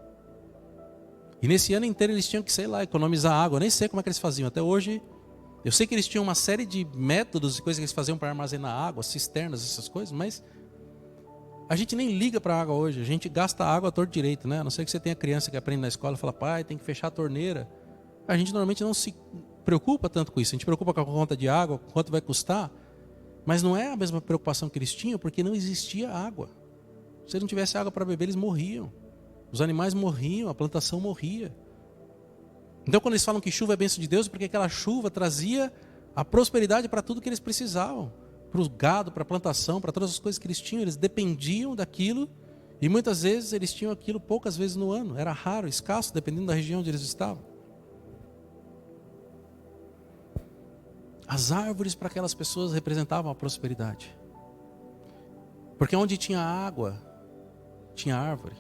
E nesse ano inteiro eles tinham que, sei lá, economizar água. Eu nem sei como é que eles faziam. Até hoje, eu sei que eles tinham uma série de métodos e coisas que eles faziam para armazenar água, cisternas, essas coisas, mas a gente nem liga para a água hoje. A gente gasta água à torto direito, né? A não ser que você tenha criança que aprende na escola e fala, pai, tem que fechar a torneira. A gente normalmente não se preocupa tanto com isso. A gente preocupa com a conta de água, quanto vai custar. Mas não é a mesma preocupação que eles tinham, porque não existia água. Se não tivesse água para beber, eles morriam. Os animais morriam, a plantação morria. Então quando eles falam que chuva é bênção de Deus, é porque aquela chuva trazia a prosperidade para tudo que eles precisavam. Para o gado, para a plantação, para todas as coisas que eles tinham. Eles dependiam daquilo e muitas vezes eles tinham aquilo poucas vezes no ano. Era raro, escasso, dependendo da região onde eles estavam. As árvores para aquelas pessoas representavam a prosperidade. Porque onde tinha água, tinha árvore.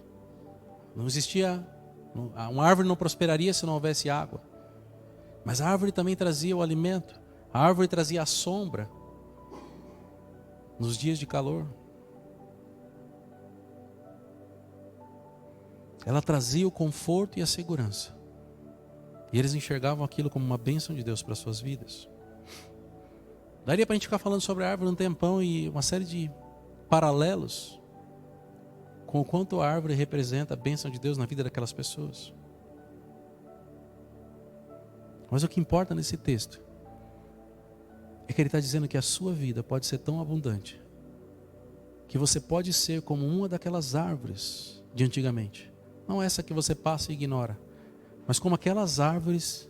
Não existia, uma árvore não prosperaria se não houvesse água. Mas a árvore também trazia o alimento. A árvore trazia a sombra nos dias de calor. Ela trazia o conforto e a segurança. E eles enxergavam aquilo como uma bênção de Deus para as suas vidas. Daria para a gente ficar falando sobre a árvore um tempão e uma série de paralelos com o quanto a árvore representa a bênção de Deus na vida daquelas pessoas. Mas o que importa nesse texto é que ele está dizendo que a sua vida pode ser tão abundante que você pode ser como uma daquelas árvores de antigamente. Não essa que você passa e ignora, mas como aquelas árvores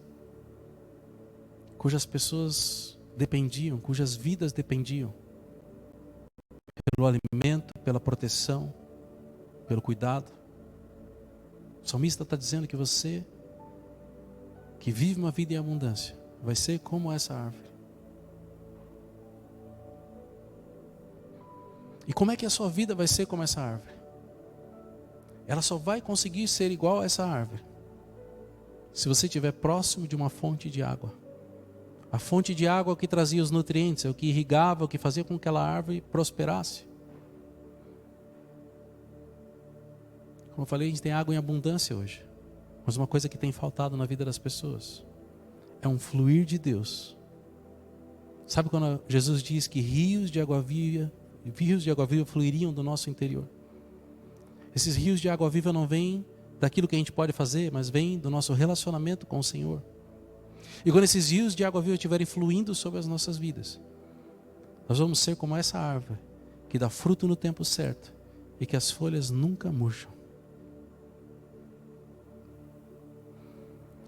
cujas pessoas dependiam, cujas vidas dependiam pelo alimento, pela proteção, pelo cuidado. O salmista está dizendo que você que vive uma vida em abundância vai ser como essa árvore. E como é que a sua vida vai ser como essa árvore? Ela só vai conseguir ser igual a essa árvore se você estiver próximo de uma fonte de água. A fonte de água que trazia os nutrientes, é o que irrigava, o que fazia com que aquela árvore prosperasse. Como eu falei, a gente tem água em abundância hoje. Mas uma coisa que tem faltado na vida das pessoas é um fluir de Deus. Sabe quando Jesus diz que rios de água viva fluiriam do nosso interior? Esses rios de água viva não vêm daquilo que a gente pode fazer, mas vêm do nosso relacionamento com o Senhor. E quando esses rios de água viva estiverem fluindo sobre as nossas vidas, nós vamos ser como essa árvore que dá fruto no tempo certo e que as folhas nunca murcham.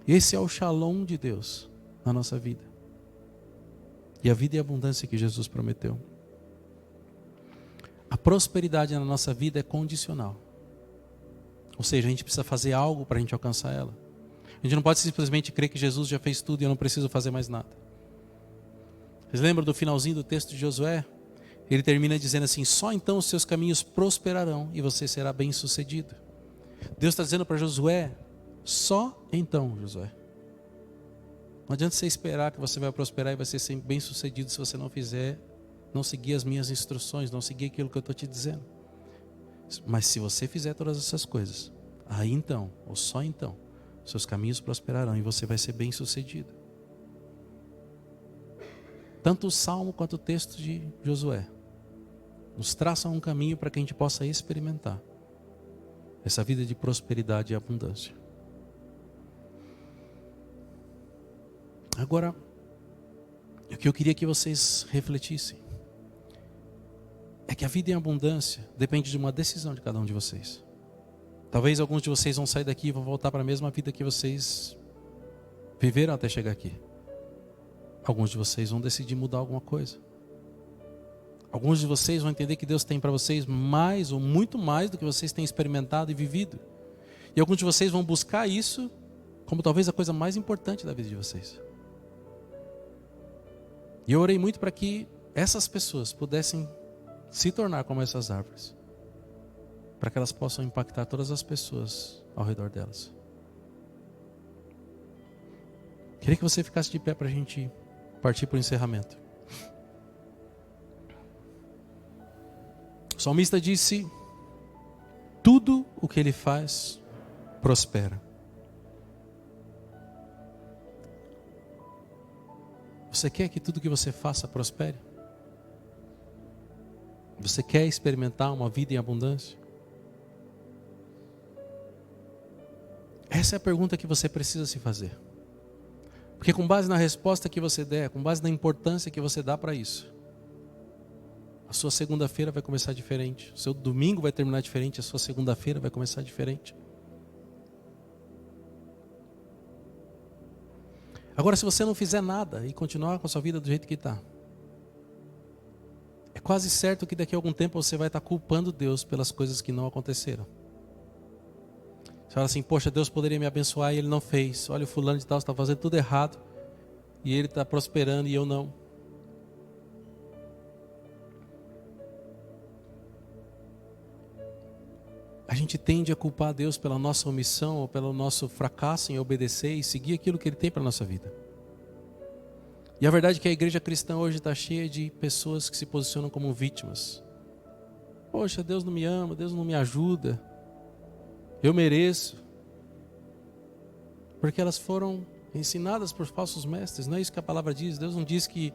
Esse é o shalom de Deus na nossa vida. E a vida e a abundância que Jesus prometeu. A prosperidade na nossa vida é condicional. Ou seja, a gente precisa fazer algo para a gente alcançar ela. A gente não pode simplesmente crer que Jesus já fez tudo e eu não preciso fazer mais nada. Vocês lembram do finalzinho do texto de Josué? Ele termina dizendo assim: só então os seus caminhos prosperarão e você será bem sucedido. Deus está dizendo para Josué: só então, Josué. Não adianta você esperar que você vai prosperar e vai ser sempre bem sucedido se você não seguir as minhas instruções, não seguir aquilo que eu estou te dizendo. Mas se você fizer todas essas coisas, aí então, ou só então, seus caminhos prosperarão e você vai ser bem sucedido. Tanto o Salmo quanto o texto de Josué nos traçam um caminho para que a gente possa experimentar essa vida de prosperidade e abundância. Agora, o que eu queria que vocês refletissem é que a vida em abundância depende de uma decisão de cada um de vocês. Talvez alguns de vocês vão sair daqui e vão voltar para a mesma vida que vocês viveram até chegar aqui. Alguns de vocês vão decidir mudar alguma coisa. Alguns de vocês vão entender que Deus tem para vocês mais ou muito mais do que vocês têm experimentado e vivido. E alguns de vocês vão buscar isso como talvez a coisa mais importante da vida de vocês. E eu orei muito para que essas pessoas pudessem se tornar como essas árvores, para que elas possam impactar todas as pessoas ao redor delas. Queria que você ficasse de pé para a gente partir para o encerramento. O salmista disse: tudo o que ele faz prospera. Você quer que tudo que você faça prospere? Você quer experimentar uma vida em abundância? Essa é a pergunta que você precisa se fazer. Porque com base na resposta que você der, com base na importância que você dá para isso, a sua segunda-feira vai começar diferente, o seu domingo vai terminar diferente, a sua segunda-feira vai começar diferente. Agora, se você não fizer nada e continuar com a sua vida do jeito que está, é quase certo que daqui a algum tempo você vai estar culpando Deus pelas coisas que não aconteceram. Você fala assim, poxa, Deus poderia me abençoar e Ele não fez. Olha, o fulano de tal está fazendo tudo errado e ele está prosperando e eu não. A gente tende a culpar Deus pela nossa omissão ou pelo nosso fracasso em obedecer e seguir aquilo que Ele tem para a nossa vida. E a verdade é que a igreja cristã hoje está cheia de pessoas que se posicionam como vítimas. Poxa, Deus não me ama, Deus não me ajuda, eu mereço. Porque elas foram ensinadas por falsos mestres, não é isso que a palavra diz. Deus não diz que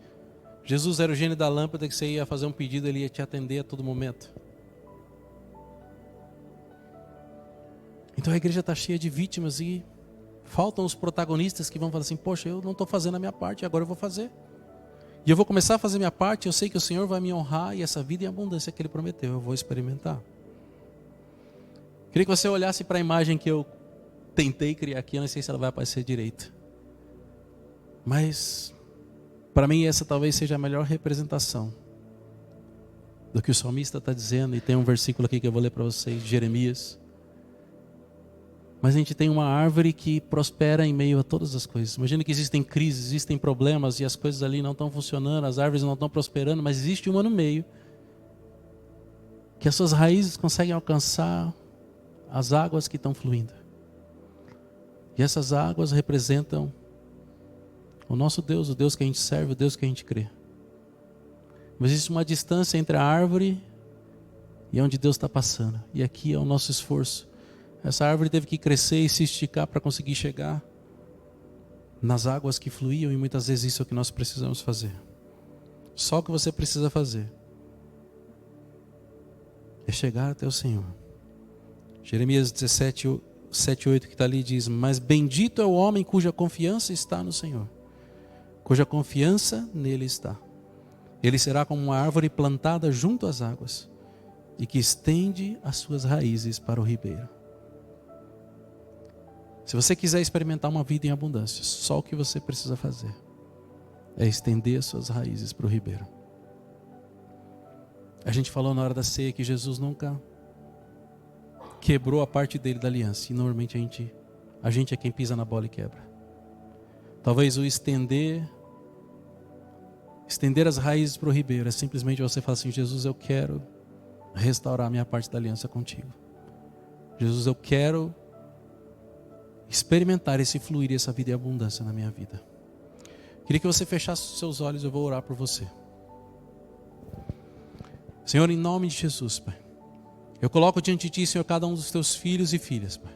Jesus era o gênio da lâmpada, que você ia fazer um pedido, Ele ia te atender a todo momento. Então a igreja está cheia de vítimas e faltam os protagonistas que vão falar assim, poxa, eu não estou fazendo a minha parte, agora eu vou fazer. E eu vou começar a fazer a minha parte, eu sei que o Senhor vai me honrar e essa vida em abundância que Ele prometeu, eu vou experimentar. Queria que você olhasse para a imagem que eu tentei criar aqui, eu não sei se ela vai aparecer direito. Mas, para mim, essa talvez seja a melhor representação do que o salmista está dizendo. E tem um versículo aqui que eu vou ler para vocês, de Jeremias. Mas a gente tem uma árvore que prospera em meio a todas as coisas. Imagina que existem crises, existem problemas e as coisas ali não estão funcionando, as árvores não estão prosperando, mas existe uma no meio que as suas raízes conseguem alcançar as águas que estão fluindo. E essas águas representam o nosso Deus, o Deus que a gente serve, o Deus que a gente crê. Mas existe uma distância entre a árvore e onde Deus está passando. E aqui é o nosso esforço. Essa árvore teve que crescer e se esticar para conseguir chegar nas águas que fluíam, e muitas vezes isso é o que nós precisamos fazer. Só o que você precisa fazer é chegar até o Senhor. Jeremias 17, 7, 8 que está ali diz, mas bendito é o homem cuja confiança está no Senhor, cuja confiança nele está. Ele será como uma árvore plantada junto às águas e que estende as suas raízes para o ribeiro. Se você quiser experimentar uma vida em abundância, só o que você precisa fazer é estender as suas raízes para o ribeiro. A gente falou na hora da ceia que Jesus nunca quebrou a parte dele da aliança. E normalmente a gente é quem pisa na bola e quebra. Talvez o estender as raízes para o ribeiro é simplesmente você falar assim, Jesus, eu quero restaurar a minha parte da aliança contigo. Jesus, eu quero experimentar esse fluir e essa vida em abundância na minha vida. Queria que você fechasse os seus olhos, eu vou orar por você. Senhor, em nome de Jesus, Pai, eu coloco diante de Ti, Senhor, cada um dos Teus filhos e filhas, Pai.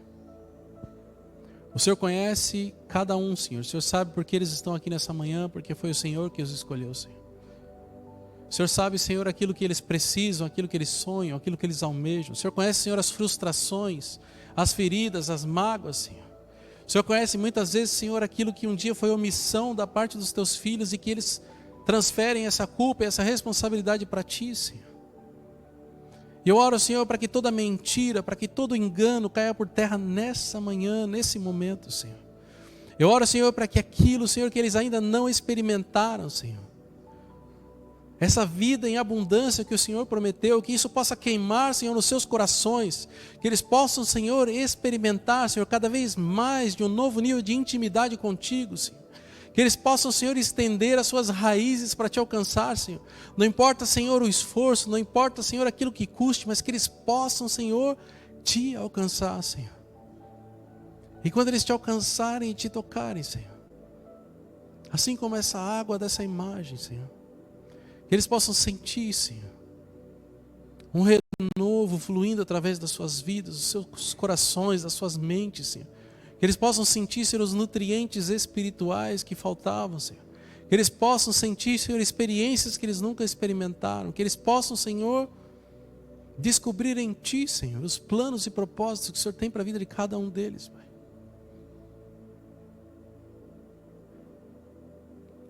O Senhor conhece cada um, Senhor. O Senhor sabe por que eles estão aqui nessa manhã, porque foi o Senhor que os escolheu, Senhor. O Senhor sabe, Senhor, aquilo que eles precisam, aquilo que eles sonham, aquilo que eles almejam. O Senhor conhece, Senhor, as frustrações, as feridas, as mágoas, Senhor. O Senhor conhece muitas vezes, Senhor, aquilo que um dia foi omissão da parte dos Teus filhos e que eles transferem essa culpa e essa responsabilidade para Ti, Senhor. E eu oro, Senhor, para que toda mentira, para que todo engano caia por terra nessa manhã, nesse momento, Senhor. Eu oro, Senhor, para que aquilo, Senhor, que eles ainda não experimentaram, Senhor, essa vida em abundância que o Senhor prometeu, que isso possa queimar, Senhor, nos seus corações, que eles possam, Senhor, experimentar, Senhor, cada vez mais de um novo nível de intimidade contigo, Senhor. Que eles possam, Senhor, estender as suas raízes para Te alcançar, Senhor. Não importa, Senhor, o esforço, não importa, Senhor, aquilo que custe, mas que eles possam, Senhor, Te alcançar, Senhor. E quando eles Te alcançarem e Te tocarem, Senhor, assim como essa água dessa imagem, Senhor, que eles possam sentir, Senhor, um renovo fluindo através das suas vidas, dos seus corações, das suas mentes, Senhor. Que eles possam sentir, Senhor, os nutrientes espirituais que faltavam, Senhor. Que eles possam sentir, Senhor, experiências que eles nunca experimentaram. Que eles possam, Senhor, descobrir em Ti, Senhor, os planos e propósitos que o Senhor tem para a vida de cada um deles, Pai.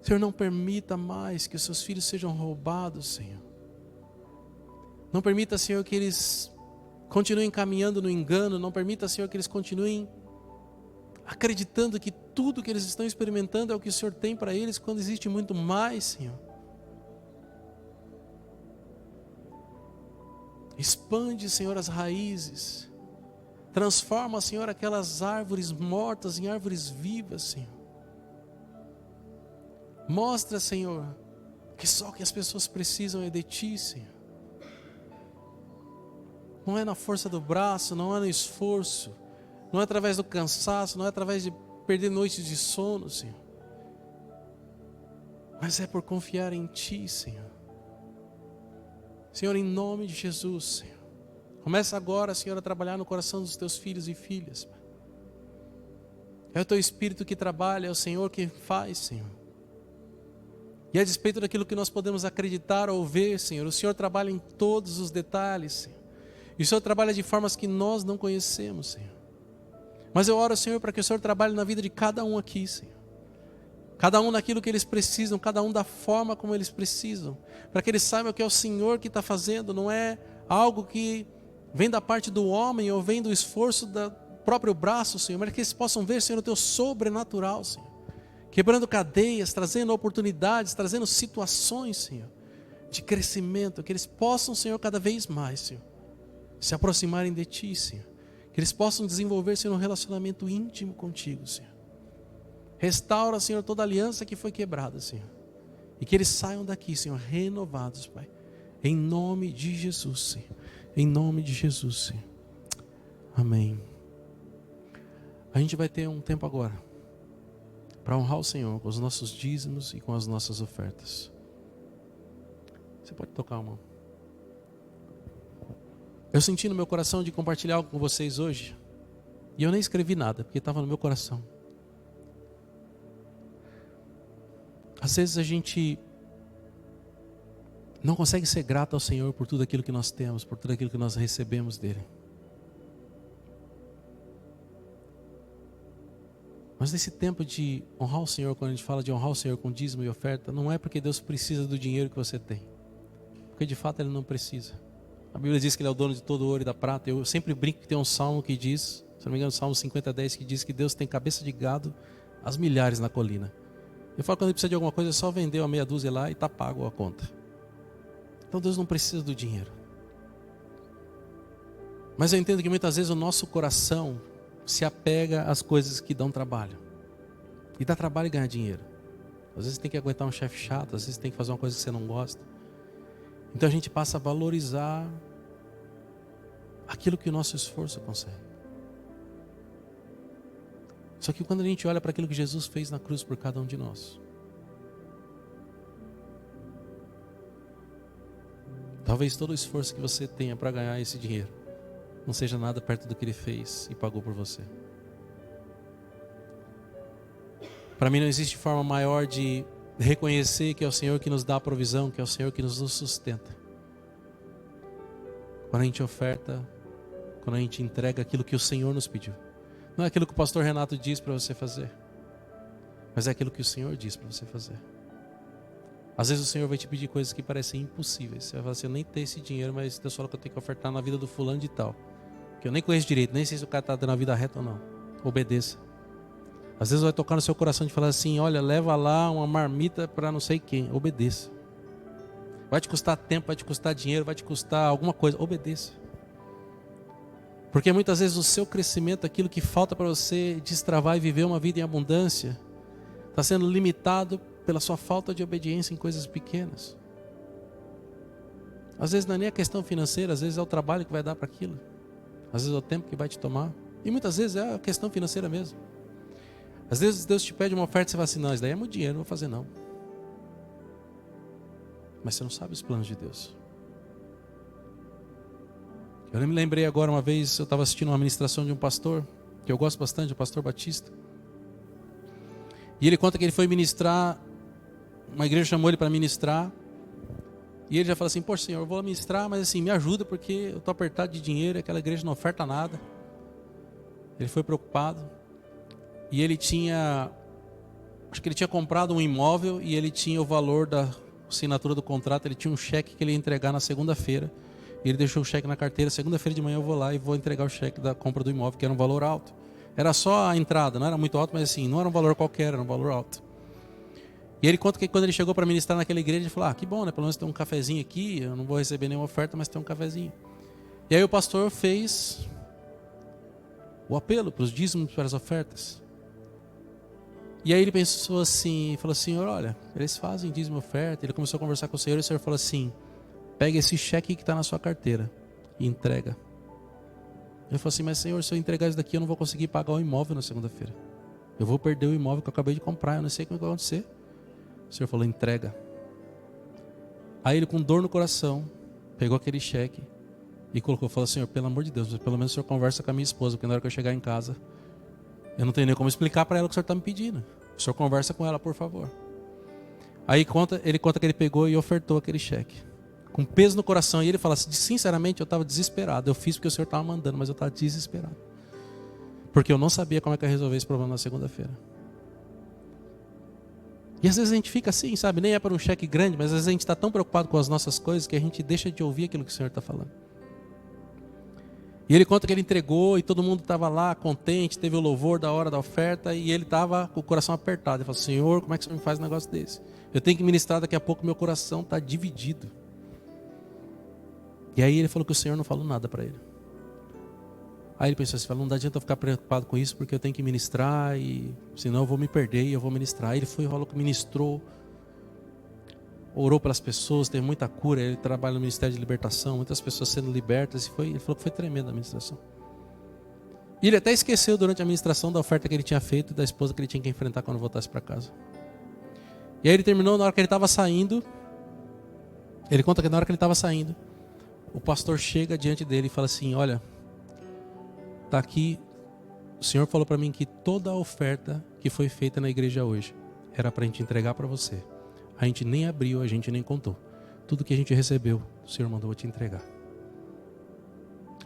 Senhor, não permita mais que os Seus filhos sejam roubados, Senhor. Não permita, Senhor, que eles continuem caminhando no engano. Não permita, Senhor, que eles continuem acreditando que tudo que eles estão experimentando é o que o Senhor tem para eles, quando existe muito mais, Senhor. Expande, Senhor, as raízes. Transforma, Senhor, aquelas árvores mortas em árvores vivas, Senhor. Mostra, Senhor, que só o que as pessoas precisam é de Ti, Senhor. Não é na força do braço, não é no esforço, não é através do cansaço, não é através de perder noites de sono, Senhor. Mas é por confiar em Ti, Senhor. Senhor, em nome de Jesus, Senhor. Começa agora, Senhor, a trabalhar no coração dos Teus filhos e filhas. É o Teu Espírito que trabalha, é o Senhor que faz, Senhor. E a despeito daquilo que nós podemos acreditar ou ver, Senhor, o Senhor trabalha em todos os detalhes, Senhor. E o Senhor trabalha de formas que nós não conhecemos, Senhor. Mas eu oro, Senhor, para que o Senhor trabalhe na vida de cada um aqui, Senhor. Cada um naquilo que eles precisam, cada um da forma como eles precisam. Para que eles saibam que é o Senhor que está fazendo, não é algo que vem da parte do homem ou vem do esforço do próprio braço, Senhor. Mas que eles possam ver, Senhor, o Teu sobrenatural, Senhor. Quebrando cadeias, trazendo oportunidades, trazendo situações, Senhor, de crescimento. Que eles possam, Senhor, cada vez mais, Senhor, se aproximarem de Ti, Senhor. Que eles possam desenvolver, Senhor, um relacionamento íntimo contigo, Senhor. Restaura, Senhor, toda aliança que foi quebrada, Senhor. E que eles saiam daqui, Senhor, renovados, Pai. Em nome de Jesus, Senhor. Em nome de Jesus, Senhor. Amém. A gente vai ter um tempo agora para honrar o Senhor com os nossos dízimos e com as nossas ofertas. Você pode tocar a mão. Eu senti no meu coração de compartilhar algo com vocês hoje. E eu nem escrevi nada, porque estava no meu coração. Às vezes a gente não consegue ser grato ao Senhor por tudo aquilo que nós temos, por tudo aquilo que nós recebemos dEle. Mas nesse tempo de honrar o Senhor, quando a gente fala de honrar o Senhor com dízimo e oferta, não é porque Deus precisa do dinheiro que você tem. Porque de fato Ele não precisa. A Bíblia diz que Ele é o dono de todo o ouro e da prata. Eu sempre brinco que tem um salmo que diz, se não me engano, o Salmo 50:10, que diz que Deus tem cabeça de gado às milhares na colina. Eu falo que quando Ele precisa de alguma coisa, é só vender uma meia dúzia lá e está pago a conta. Então Deus não precisa do dinheiro. Mas eu entendo que muitas vezes o nosso coração se apega às coisas que dão trabalho. E dá trabalho ganhar dinheiro. Às vezes tem que aguentar um chefe chato, às vezes tem que fazer uma coisa que você não gosta. Então a gente passa a valorizar aquilo que o nosso esforço consegue. Só que quando a gente olha para aquilo que Jesus fez na cruz por cada um de nós, talvez todo o esforço que você tenha para ganhar esse dinheiro não seja nada perto do que Ele fez e pagou por você. Para mim não existe forma maior de reconhecer que é o Senhor que nos dá a provisão, que é o Senhor que nos sustenta. Quando a gente oferta, quando a gente entrega aquilo que o Senhor nos pediu. Não é aquilo que o pastor Renato diz para você fazer, mas é aquilo que o Senhor diz para você fazer. Às vezes o Senhor vai te pedir coisas que parecem impossíveis. Você vai falar assim, eu nem tenho esse dinheiro, mas Deus fala que eu tenho que ofertar na vida do fulano de tal, que eu nem conheço direito, nem sei se o cara está dando a vida reta ou não. Obedeça. Às vezes vai tocar no seu coração de falar assim, olha, leva lá uma marmita para não sei quem. Obedeça. Vai te custar tempo, vai te custar dinheiro, vai te custar alguma coisa. Obedeça. Porque muitas vezes o seu crescimento, aquilo que falta para você destravar e viver uma vida em abundância, está sendo limitado pela sua falta de obediência em coisas pequenas. Às vezes não é nem a questão financeira, às vezes é o trabalho que vai dar para aquilo. Às vezes é o tempo que vai te tomar. E muitas vezes é a questão financeira mesmo. Às vezes Deus te pede uma oferta e você fala assim, não, isso daí é muito dinheiro, não vou fazer não. Mas você não sabe os planos de Deus. Eu me lembrei agora uma vez, eu estava assistindo uma ministração de um pastor, que eu gosto bastante, o pastor Batista. E ele conta que ele foi ministrar, uma igreja chamou ele para ministrar. E ele já fala assim, poxa Senhor, eu vou ministrar, mas assim, me ajuda porque eu estou apertado de dinheiro, aquela igreja não oferta nada. Ele foi preocupado. E ele tinha, acho que ele tinha comprado um imóvel e ele tinha o valor da assinatura do contrato, ele tinha um cheque que ele ia entregar na segunda-feira. E ele deixou o cheque na carteira, segunda-feira de manhã eu vou lá e vou entregar o cheque da compra do imóvel, que era um valor alto. Era só a entrada, não era muito alto, mas assim, não era um valor qualquer, era um valor alto. E ele conta que quando ele chegou para ministrar naquela igreja, ele falou, que bom, né? Pelo menos tem um cafezinho aqui, eu não vou receber nenhuma oferta, mas tem um cafezinho. E aí o pastor fez o apelo para os dízimos, para as ofertas. E aí ele pensou assim, falou, Senhor, olha, eles fazem dízimo e oferta. Ele começou a conversar com o Senhor e o Senhor falou assim, pega esse cheque que está na sua carteira e entrega. Ele falou assim, mas Senhor, se eu entregar isso daqui, eu não vou conseguir pagar o imóvel na segunda-feira. Eu vou perder o imóvel que eu acabei de comprar, eu não sei como vai acontecer. O Senhor falou, entrega. Aí ele, com dor no coração, pegou aquele cheque e colocou, falou, Senhor, pelo amor de Deus, pelo menos o Senhor conversa com a minha esposa, porque na hora que eu chegar em casa, eu não tenho nem como explicar para ela o que o Senhor está me pedindo. O Senhor conversa com ela, por favor. Aí ele conta que ele pegou e ofertou aquele cheque, com peso no coração. E ele fala assim, sinceramente, eu estava desesperado. Eu fiz porque o Senhor estava mandando, mas eu estava desesperado. Porque eu não sabia como é que eu ia resolver esse problema na segunda-feira. E às vezes a gente fica assim, sabe? Nem é para um cheque grande, mas às vezes a gente está tão preocupado com as nossas coisas que a gente deixa de ouvir aquilo que o Senhor está falando. E ele conta que ele entregou e todo mundo estava lá contente, teve o louvor da hora da oferta e ele estava com o coração apertado. Ele falou, Senhor, como é que você me faz um negócio desse? Eu tenho que ministrar daqui a pouco, meu coração está dividido. E aí ele falou que o Senhor não falou nada para ele. Aí ele pensou assim, não dá adianta eu ficar preocupado com isso porque eu tenho que ministrar e senão eu vou me perder e eu vou ministrar. Aí ele foi, falou que ministrou, orou pelas pessoas, teve muita cura. Ele trabalha no Ministério de Libertação, muitas pessoas sendo libertas. Ele falou que foi tremenda a ministração. E ele até esqueceu durante a ministração da oferta que ele tinha feito e da esposa que ele tinha que enfrentar quando voltasse para casa. E aí ele terminou, na hora que ele estava saindo, ele conta que na hora que ele estava saindo, o pastor chega diante dele e fala assim, olha, está aqui, o Senhor falou para mim que toda a oferta que foi feita na igreja hoje era para a gente entregar para você. A gente nem abriu, a gente nem contou. Tudo que a gente recebeu, o Senhor mandou eu te entregar.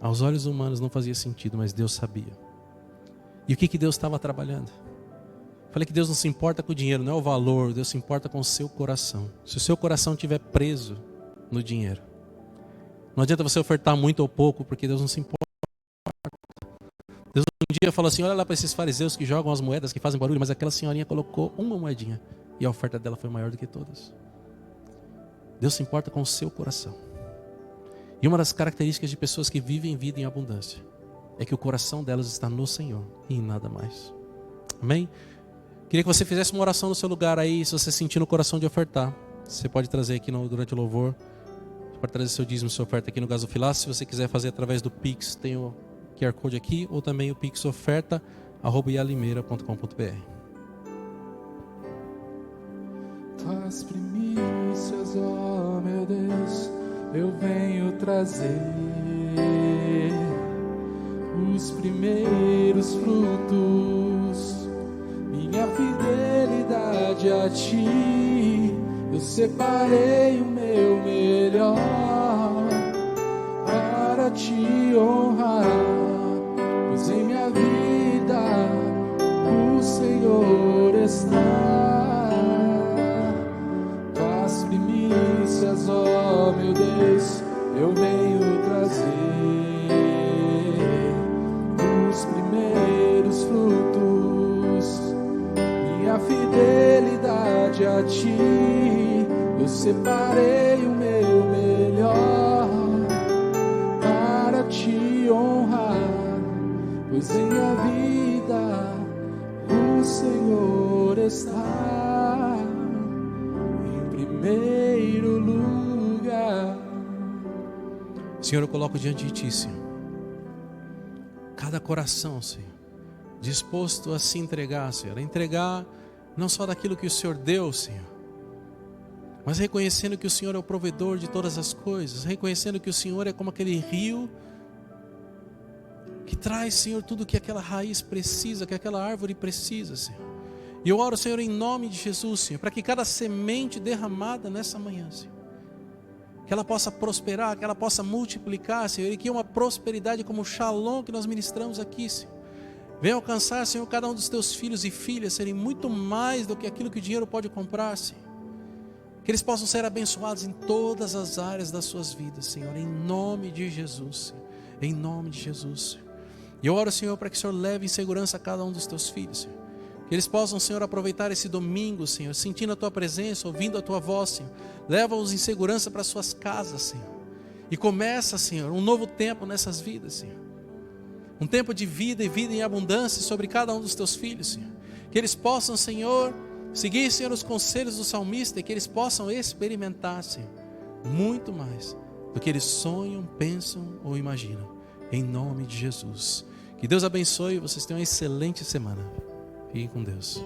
Aos olhos humanos não fazia sentido, mas Deus sabia. E o que Deus estava trabalhando? Falei que Deus não se importa com o dinheiro, não é o valor, Deus se importa com o seu coração. Se o seu coração estiver preso no dinheiro, não adianta você ofertar muito ou pouco, porque Deus não se importa. Deus um dia falou assim, olha lá para esses fariseus que jogam as moedas, que fazem barulho, mas aquela senhorinha colocou uma moedinha e a oferta dela foi maior do que todas. Deus se importa com o seu coração. E uma das características de pessoas que vivem vida em abundância é que o coração delas está no Senhor e em nada mais. Amém? Queria que você fizesse uma oração no seu lugar aí, se você sentir no coração de ofertar. Você pode trazer aqui durante o louvor, você pode trazer seu dízimo, sua oferta aqui no Gasofilaço. Se você quiser fazer através do Pix, tem o QR Code aqui, ou também o Pix oferta@ialimeira.com.br. Tuas primícias, ó meu Deus, eu venho trazer os primeiros frutos, minha fidelidade a ti. Eu separei o meu melhor para te honrar, pois em minha vida o Senhor está. Tuas primícias, ó meu Deus, eu venho trazer os primeiros frutos, minha fidelidade a ti. Eu separei o meu melhor para te honrar, pois em minha vida o Senhor está em primeiro lugar. Senhor, eu coloco diante de Ti, Senhor, cada coração, Senhor, disposto a se entregar, Senhor, a entregar não só daquilo que o Senhor deu, Senhor, mas reconhecendo que o Senhor é o provedor de todas as coisas, reconhecendo que o Senhor é como aquele rio que traz, Senhor, tudo que aquela raiz precisa, que aquela árvore precisa, Senhor. E eu oro, Senhor, em nome de Jesus, Senhor, para que cada semente derramada nessa manhã, Senhor, que ela possa prosperar, que ela possa multiplicar, Senhor, e que uma prosperidade como o Shalom que nós ministramos aqui, Senhor, venha alcançar, Senhor, cada um dos teus filhos e filhas serem muito mais do que aquilo que o dinheiro pode comprar, Senhor. Que eles possam ser abençoados em todas as áreas das suas vidas, Senhor, em nome de Jesus, Senhor. Em nome de Jesus, Senhor. E eu oro, Senhor, para que o Senhor leve em segurança a cada um dos teus filhos, Senhor. Que eles possam, Senhor, aproveitar esse domingo, Senhor, sentindo a tua presença, ouvindo a tua voz, Senhor. Leva-os em segurança para suas casas, Senhor. E começa, Senhor, um novo tempo nessas vidas, Senhor. Um tempo de vida e vida em abundância sobre cada um dos teus filhos, Senhor. Que eles possam, Senhor, seguir, Senhor, os conselhos do salmista e que eles possam experimentar, Senhor, muito mais do que eles sonham, pensam ou imaginam. Em nome de Jesus. Que Deus abençoe e vocês tenham uma excelente semana. Fiquem com Deus.